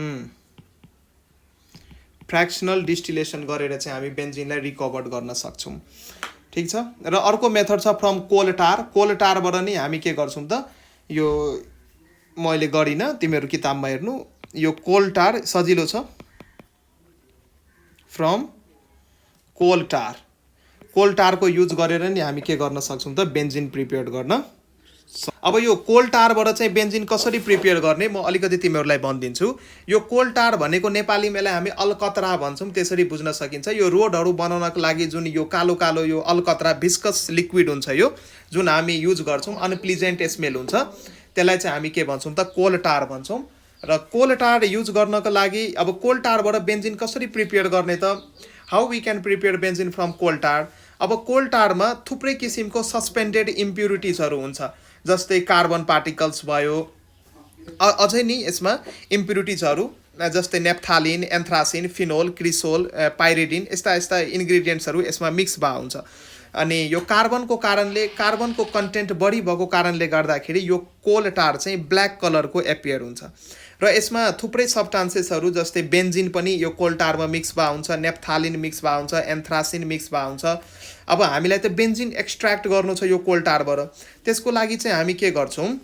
fractional distillation गरेर चाहिँ हामी बेन्जिनलाई रिकभर्ड गर्न सक्छौँ ठिक छ। र अर्को मेथड छ फ्रम कोल टार। कोल टारबाट नि हामी के गर्छौँ त, यो मैले गरिनँ, तिमीहरू किताबमा हेर्नु। यो कोल टार सजिलो छ। From coal tar, coal टारको use गरेर नि हामी के गर्न सक्छौँ त, बेन्जिन प्रिपेयर गर्न। अब यो कोल टारबाट चाहिँ बेन्जिन कसरी प्रिपेयर गर्ने म अलिकति तिमीहरूलाई भनिदिन्छु। यो कोल टार भनेको नेपालीमा यसलाई हामी अलकत्रा भन्छौँ, त्यसरी बुझ्न सकिन्छ। यो रोडहरू बनाउनको लागि जुन यो कालो कालो यो अलकत्रा भिस्कस लिक्विड हुन्छ, यो जुन हामी युज गर्छौँ, अनप्लिजेन्ट स्मेल हुन्छ, त्यसलाई चाहिँ हामी के भन्छौँ त, कोल टार भन्छौँ। र कोल टार युज गर्नको लागि अब कोल टारबाट बेन्जिन कसरी प्रिपेयर गर्ने त, how we can prepare benzene from coal tar. अब कोल टारमा थुप्रै किसिमको सस्पेन्डेड इम्प्युरिटिजहरू हुन्छ, जस्तै कार्बन पार्टिकल्स भयो, अझै नि यसमा इम्प्युरिटिजहरू जस्तै नेप्थालिन, एन्थ्रासिन, फिनोल, क्रिसोल, पाइरिडिन, यस्ता यस्ता इन्ग्रिडियन्ट्सहरू यसमा मिक्स भए हुन्छ। अनि यो कार्बनको कारणले, कार्बनको कन्टेन्ट बढी भएको कारणले गर्दाखेरि यो कोल टार चाहिँ ब्ल्याक कलरको एपियर हुन्छ। र यसमा थुप्रै सब्स्टान्सेसहरू जस्तै बेन्जिन पनि यो कोल टारमा मिक्स भए हुन्छ, नेप्थालिन मिक्स भए हुन्छ, एन्थ्रासिन मिक्स भए हुन्छ। अब हामीलाई त बेन्जिन एक्सट्र्याक्ट गर्नु छ यो कोल टारबाट, त्यसको लागि चाहिँ हामी के गर्छौँ,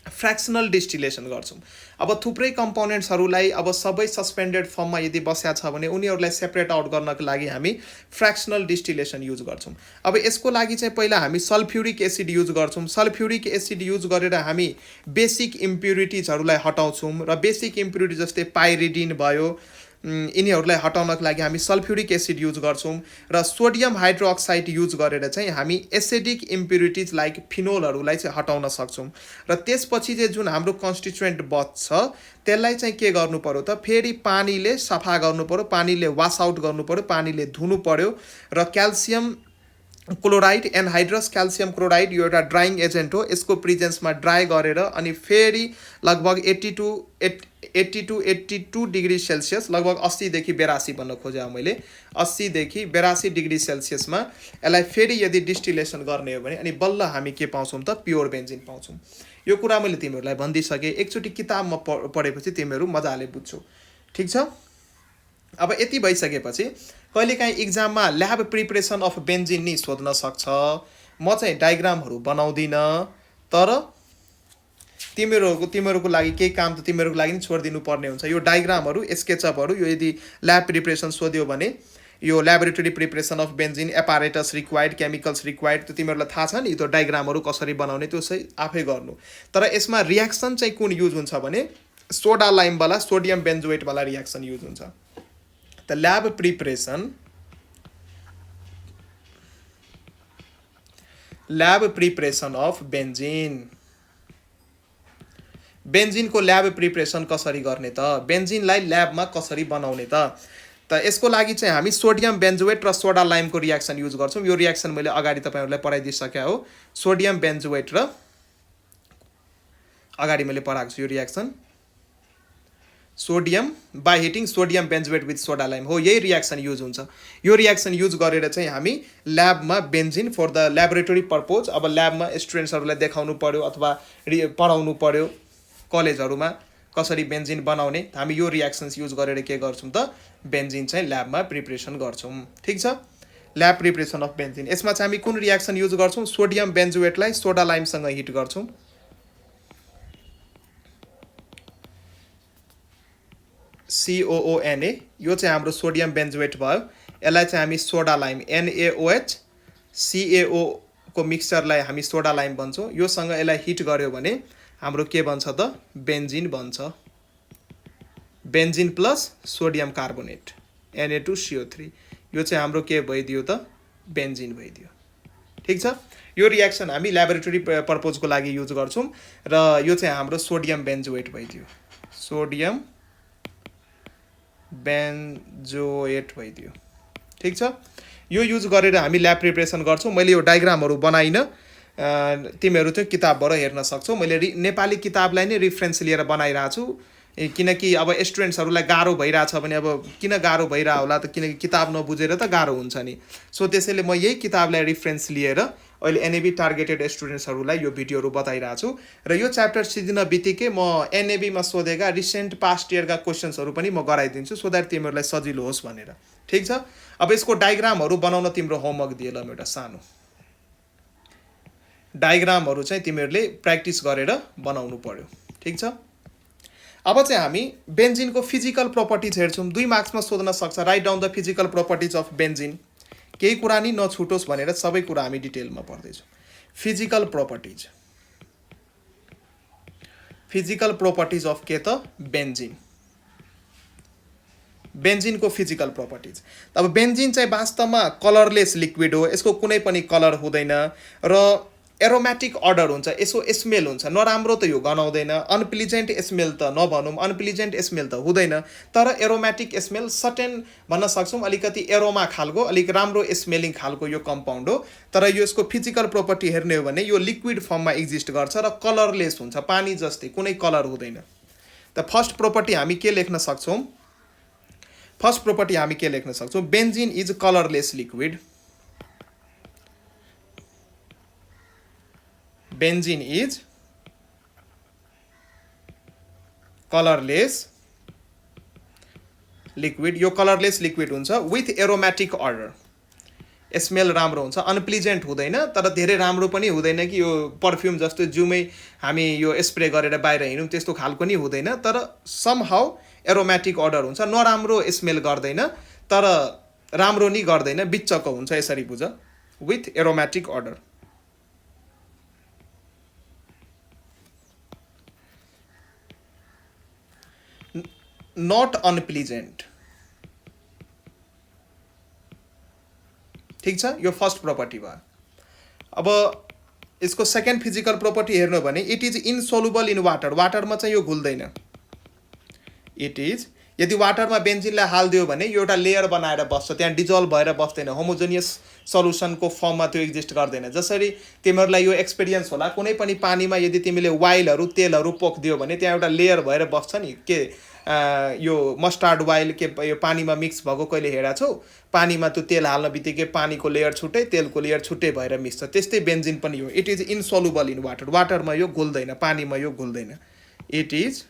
फ्र्याक्सनल डिस्टिलेसन गर्छौँ। अब थुप्रै कम्पोनेन्ट्सहरूलाई अब सबै सस्पेन्डेड फर्ममा यदि बस्या छ भने उनीहरूलाई सेपरेट आउट गर्नको लागि हामी फ्र्याक्सनल डिस्टिलेसन युज गर्छौँ। अब यसको लागि चाहिँ पहिला हामी सल्फ्युरिक एसिड युज गर्छौँ। सल्फ्युरिक एसिड युज गरेर हामी बेसिक इम्प्युरिटिजहरूलाई हटाउँछौँ। र बेसिक इम्प्युरिटी जस्तै पाइरिडिन भयो, यिनीहरूलाई हटाउनको लागि हामी सल्फ्युरिक एसिड युज गर्छौँ। र सोडियम हाइड्रोक्साइड युज गरेर चाहिँ हामी एसिडिक इम्प्युरिटिज लाइक फिनोलहरूलाई चाहिँ हटाउन सक्छौँ। र त्यसपछि चाहिँ जुन हाम्रो कन्स्टिट्युएन्ट बच्छ त्यसलाई चाहिँ के गर्नु पर्यो त, फेरि पानीले सफा गर्नु पर्यो, पानीले वास आउट गर्नु पर्यो, पानीले धुनु पर्यो। र calcium chloride, anhydrous calcium chloride यो एउटा ड्राइङ एजेन्ट हो, यसको प्रिजेन्समा ड्राई गरेर अनि फेरि लगभग 80 to 82 डिग्री सेल्सियस, लगभग 80 देखि 82 भन्न खोजेँ मैले, 80 देखि 82 डिग्री सेल्सियसमा यसलाई फेरि यदि डिस्टिलेसन गर्ने हो भने अनि बल्ल हामी के पाउँछौँ त, प्योर बेन्जिन पाउँछौँ। यो कुरा मैले तिमीहरूलाई भनिदिइसकेँ, एकचोटि किताबमा पढेपछि तिमीहरू मजाले बुझ्छौ। ठिक छ। अब यति भइसकेपछि कहिलेकाहीँ इक्जाममा ल्याब प्रिपरेसन अफ बेन्जिन नि सोध्न सक्छ। म चाहिँ डायग्रामहरू बनाउँदिनँ, तर तिमीहरूको लागि केही काम त तिमीहरूको लागि नि छोडिदिनु पर्ने हुन्छ। यो डायग्रामहरू, स्केचअपहरू, यो यदि ल्याब प्रिपरेसन सोध्यो भने यो laboratory preparation of benzene, apparatus required, chemicals required, त्यो तिमीहरूलाई थाहा छ नि, त्यो डायग्रामहरू कसरी बनाउने त्यो चाहिँ आफै गर्नु। तर यसमा रियाक्सन चाहिँ कुन युज हुन्छ भने सोडा लाइमवाला, सोडियम बेन्जोएटवाला रियाक्सन युज हुन्छ। The lab preparation of benzene. बेन्जिनको ल्याब प्रिपरेसन कसरी गर्ने त, बेन्जिनलाई ल्याबमा कसरी बनाउने त यसको लागि चाहिँ हामी सोडियम बेन्जोएट र सोडा लाइमको रियाक्सन युज गर्छौँ। यो रियाक्सन मैले अगाडि तपाईँहरूलाई पढाइदिइसकेँ हो। सोडियम बेन्जोएट र अगाडि मैले पढाएको छु यो reaction, sodium by heating sodium benzoate with soda lime हो, यही रियाक्सन युज हुन्छ। यो रियाक्सन युज गरेर चाहिँ हामी ल्याबमा benzene for the laboratory purpose, अब ल्याबमा स्टुडेन्ट्सहरूलाई देखाउनु पर्यो अथवा पढाउनु पर्यो कलेजहरूमा कसरी बेन्जिन बनाउने, हामी यो रियाक्सन्स युज गरेर के गर्छौँ त, बेन्जिन चाहिँ ल्याबमा प्रिपरेसन गर्छौँ। ठिक छ। ल्याब प्रिपरेसन अफ बेन्जिन, यसमा चाहिँ हामी कुन रियाक्सन युज गर्छौँ, सोडियम बेन्जोएटलाई सोडा लाइमसँग हिट गर्छौँ। COONA, यो चाहिँ हाम्रो सोडियम बेन्जोएट भयो। यसलाई चाहिँ हामी सोडा लाइम NaOH CaO को मिक्सचरलाई हामी सोडा लाइम भन्छौँ। योसँग यसलाई हिट गर्यो भने हाम्रो के बन्छ त, बेन्जिन बन्छ। Benzene plus sodium carbonate Na2CO3, यो चाहिँ हाम्रो के भइदियो त, बेन्जिन भइदियो। ठिक छ। यो रियाक्सन हामी ल्याबोरेटरी पर्पोजको लागि युज गर्छौँ र यो चाहिँ हाम्रो सोडियम बेन्जोएट भइदियो, सोडियम बेन्जोएट भइदियो। ठिक छ। यो युज गरेर हामी ल्याब प्रिपरेसन गर्छौँ। मैले यो डायग्रामहरू बनाइनँ, तिमीहरू चाहिँ किताबबाट हेर्न सक्छौ। मैले नेपाली किताबलाई नै रिफरेन्स लिएर बनाइरहेको छु, किनकि अब स्टुडेन्ट्सहरूलाई गाह्रो भइरहेछ भने अब किन गाह्रो भइरह होला त, किनकि किताब नबुझेर त गाह्रो हुन्छ नि। सो त्यसैले म यही किताबलाई रिफरेन्स लिएर अहिले एनएबी टार्गेटेड स्टुडेन्ट्सहरूलाई यो भिडियोहरू बताइरहेको छु र यो च्याप्टर सिद्धिन बित्तिकै म एनएबीमा सोधेका रिसेन्ट पास्ट इयरका क्वेसन्सहरू पनि म गराइदिन्छु सो द्याट तिमीहरूलाई सजिलो होस् भनेर। ठिक छ, अब यसको डायग्रामहरू बनाउन तिम्रो होमवर्क दिएँ ल, एउटा सानो डायग्रामहरू चाहिँ तिमीहरूले प्र्याक्टिस गरेर बनाउनु पर्यो। ठिक छ, अब चाहिँ हामी बेन्जिनको फिजिकल प्रोपर्टिज हेर्छौँ। 2 मार्क्समा सोध्न सक्छ, write down the physical properties of benzene. केही कुरा नि नछुटोस् भनेर सबै कुरा हामी डिटेलमा पढ्दैछौँ। Physical properties, physical properties of के त बेन्जिन, बेन्जिनको फिजिकल प्रोपर्टिज। अब बेन्जिन चाहिँ वास्तवमा कलरलेस लिक्विड हो, यसको कुनै पनि कलर हुँदैन र एरोमेटिक अर्डर हुन्छ, यसो स्मेल हुन्छ, नराम्रो त यो गनाउँदैन, अनप्लिजेन्ट स्मेल त नभनौँ, अनप्लिजेन्ट स्मेल त हुँदैन, तर एरोमेटिक स्मेल सर्टेन भन्न सक्छौँ, अलिकति एरोमा खालको अलिक राम्रो स्मेलिङ खालको यो कम्पाउन्ड हो। तर यो यसको फिजिकल प्रोपर्टी हेर्ने हो भने यो लिक्विड फर्ममा एक्जिस्ट गर्छ र कलरलेस हुन्छ, पानी जस्तै कुनै कलर हुँदैन। त फर्स्ट प्रोपर्टी हामी के लेख्न सक्छौँ, फर्स्ट प्रोपर्टी हामी के लेख्न सक्छौँ, benzene is colourless liquid, benzene is colourless liquid. यो कलरलेस लिक्विड हुन्छ विथ एरोमेटिक अर्डर, स्मेल राम्रो हुन्छ, अनप्लिजेन्ट हुँदैन तर धेरै राम्रो पनि हुँदैन कि यो पर्फ्युम जस्तो जिउमै हामी यो स्प्रे गरेर बाहिर हिँड्यौँ त्यस्तो खालको नि हुँदैन, तर समहाउ एरोमेटिक अर्डर हुन्छ, नराम्रो स्मेल गर्दैन तर राम्रो नि गर्दैन, बिच्चको हुन्छ, यसरी बुझ, विथ एरोमेटिक अर्डर। नट अनप्लिजेन्ट। ठिक छ, यो फर्स्ट प्रोपर्टी भयो। अब यसको सेकेन्ड फिजिकल प्रोपर्टी हेर्नु हो भने it is insoluble in water, वाटरमा चाहिँ यो घुल्दैन। इट इज, यदि वाटरमा बेन्जिनलाई हालिदियो भने यो एउटा लेयर बनाएर बस्छ, त्यहाँ डिजल्भ भएर बस्दैन, होमोजेनियस सल्युसनको फर्ममा त्यो एक्जिस्ट गर्दैन। जसरी तिमीहरूलाई यो एक्सपिरियन्स होला, कुनै पनि पानीमा यदि तिमीले वाइलहरू तेलहरू पोखिदियो भने त्यहाँ एउटा लेयर भएर बस्छ नि, के यो मस्टार्ड वाइल के यो पानीमा मिक्स भएको कहिले हेरेको छौ, पानीमा त्यो तेल हाल्न बित्तिकै पानीको लेयर छुट्टै तेलको लेयर छुट्टै भएर मिक्छ, त्यस्तै बेन्जिन पनि हो। It is insoluble in water, वाटरमा यो घुल्दैन, पानीमा यो घुल्दैन। It is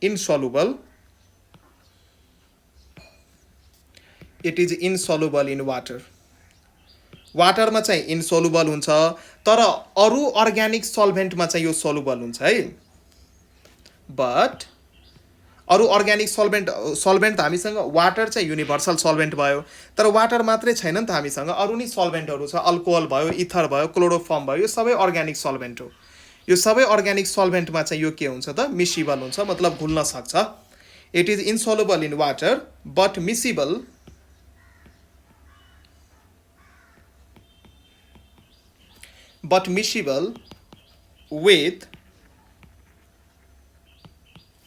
insoluble, it is insoluble in water, वाटरमा चाहिँ इनसोलुबल हुन्छ तर अरू अर्ग्यानिक सल्भेन्टमा चाहिँ यो सोलुबल हुन्छ है। बट अरू अर्ग्यानिक सल्भेन्ट त हामीसँग वाटर चाहिँ युनिभर्सल सल्भेन्ट भयो, तर वाटर मात्रै छैन नि त हामीसँग, अरू नि सल्भेन्टहरू छ, अल्कोहल भयो, इथर भयो, क्लोरोफर्म भयो, यो सबै अर्ग्यानिक सल्भेन्ट हो। यो सबै अर्ग्यानिक सल्भेन्टमा चाहिँ यो के हुन्छ त, मिसिबल हुन्छ, मतलब घुल्न सक्छ। It is insoluble in water but miscible, but miscible with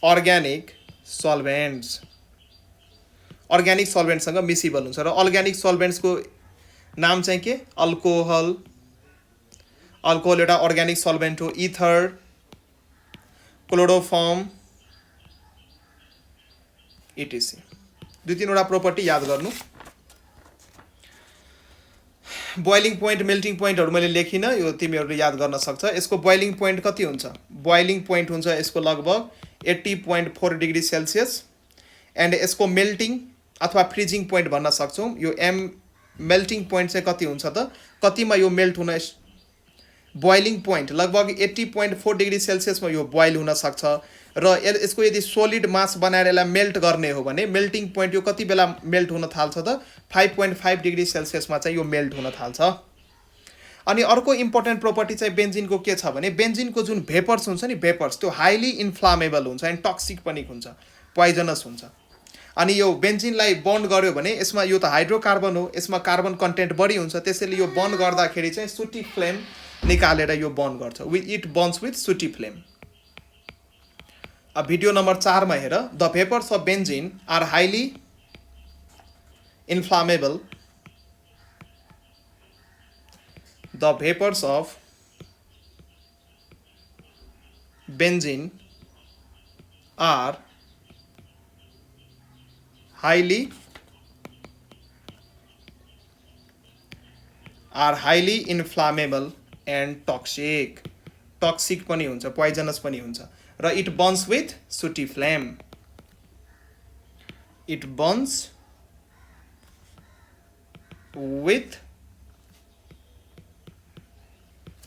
organic solvents, organic सल्भेन्टसँग मिसिबल हुन्छ। र अर्ग्यानिक सल्भेन्ट्सको नाम चाहिँ के, अल्कोहल, अल्कोहल एउटा अर्ग्यानिक सल्भेन्ट हो, इथर, क्लोरोफर्म, इटिसी। 2-3वटा प्रोपर्टी याद गर्नु। बोइलिङ पोइन्ट, मेल्टिङ पोइन्टहरू मैले लेखिनँ, यो तिमीहरूले याद गर्न सक्छ। यसको बोइलिङ पोइन्ट कति हुन्छ, बोइलिङ पोइन्ट हुन्छ यसको लगभग 80.4 डिग्री सेल्सियस, एन्ड यसको मेल्टिङ अथवा फ्रिजिङ पोइन्ट भन्न सक्छौँ। यो मेल्टिङ पोइन्ट चाहिँ कति हुन्छ त, कतिमा यो मेल्ट हुन, बोइलिङ पोइन्ट लगभग 80.4 डिग्री सेल्सियसमा यो बोइल हुन सक्छ। र यसको यदि सोलिड मास बनाएर यसलाई मेल्ट गर्ने हो भने मेल्टिङ पोइन्ट यो कति बेला मेल्ट हुन थाल्छ त, 5.5 डिग्री सेल्सियसमा चाहिँ यो मेल्ट हुन थाल्छ। अनि अर्को इम्पोर्टेन्ट प्रोपर्टी चाहिँ बेन्जिनको के छ भने बेन्जिनको जुन भेपर्स हुन्छ नि, भेपर्स त्यो हाइली इन्फ्लामेबल हुन्छ एन्ड टक्सिक पनि हुन्छ, पोइजनस हुन्छ। अनि यो बेन्जिनलाई बर्न गर्यो भने यसमा यो त हाइड्रोकार्बन हो, यसमा कार्बन कन्टेन्ट बढी हुन्छ, त्यसैले यो बर्न गर्दाखेरि चाहिँ सुटी फ्लेम निकालेर यो बर्न गर्छ, it burns with sooty flame. अब भिडियो नम्बर 4 मा हेर, the vapours of benzene are highly inflammable, the vapors of benzene are highly inflammable and toxic, toxic पनि हुन्छ, पोइजनस पनि हुन्छ। र it burns with sooty flame, it burns with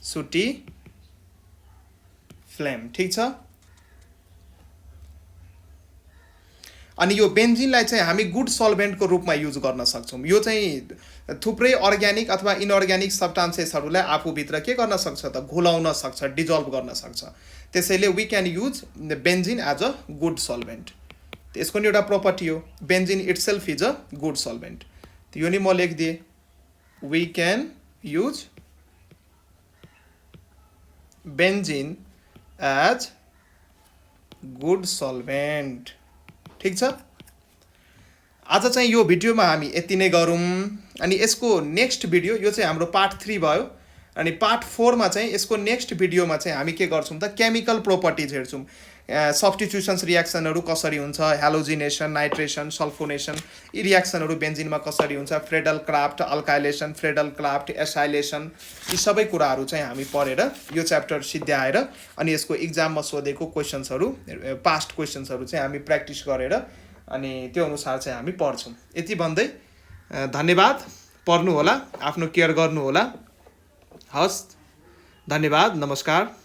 sooty flame. ठिक छ। अनि यो बेन्जिनलाई चाहिँ हामी गुड सल्भेन्टको रूपमा युज गर्न सक्छौँ। यो चाहिँ थुप्रै अर्ग्यानिक अथवा इनअर्ग्यानिक सब्स्टान्सेसहरूलाई आफूभित्र के गर्न सक्छ त, घुलाउन सक्छ, डिजल्भ गर्न सक्छ। त्यसैले we can use benzene as a good solvent. यसको नि एउटा प्रपर्टी हो, benzene itself is a good solvent. यो नि म लेखिदिएँ, we can use benzene as good solvent. ठिक छ। आज चाहिँ यो भिडियोमा हामी यति नै गरौँ। अनि यसको नेक्स्ट भिडियो, यो चाहिँ हाम्रो पार्ट 3 भयो। अनि पार्ट 4 मा चाहिँ यसको नेक्स्ट भिडियोमा चाहिँ हामी के गर्छौँ त, केमिकल प्रोपर्टिज हेर्छौँ। सब्स्टिट्युसन्स रियाक्सनहरू कसरी हुन्छ, हेलोजिनेसन, नाइट्रेसन, सल्फोनेसन, यी रियाक्सनहरू बेन्जिनमा कसरी हुन्छ, फ्रेडल क्राफ्ट, अल्काइलेसन, फ्रेडल क्राफ्ट, एसाइलेसन, यी सबै कुराहरू चाहिँ हामी पढेर यो च्याप्टर सिद्ध्याएर अनि यसको इक्जाममा सोधेको क्वेसन्सहरू, पास्ट क्वेसन्सहरू चाहिँ हामी प्र्याक्टिस गरेर अनि त्यो अनुसार चाहिँ हामी पढ्छौँ। यति भन्दै धन्यवाद। पढ्नु होला, आफ्नो केयर गर्नु होला। हस्, धन्यवाद, नमस्कार।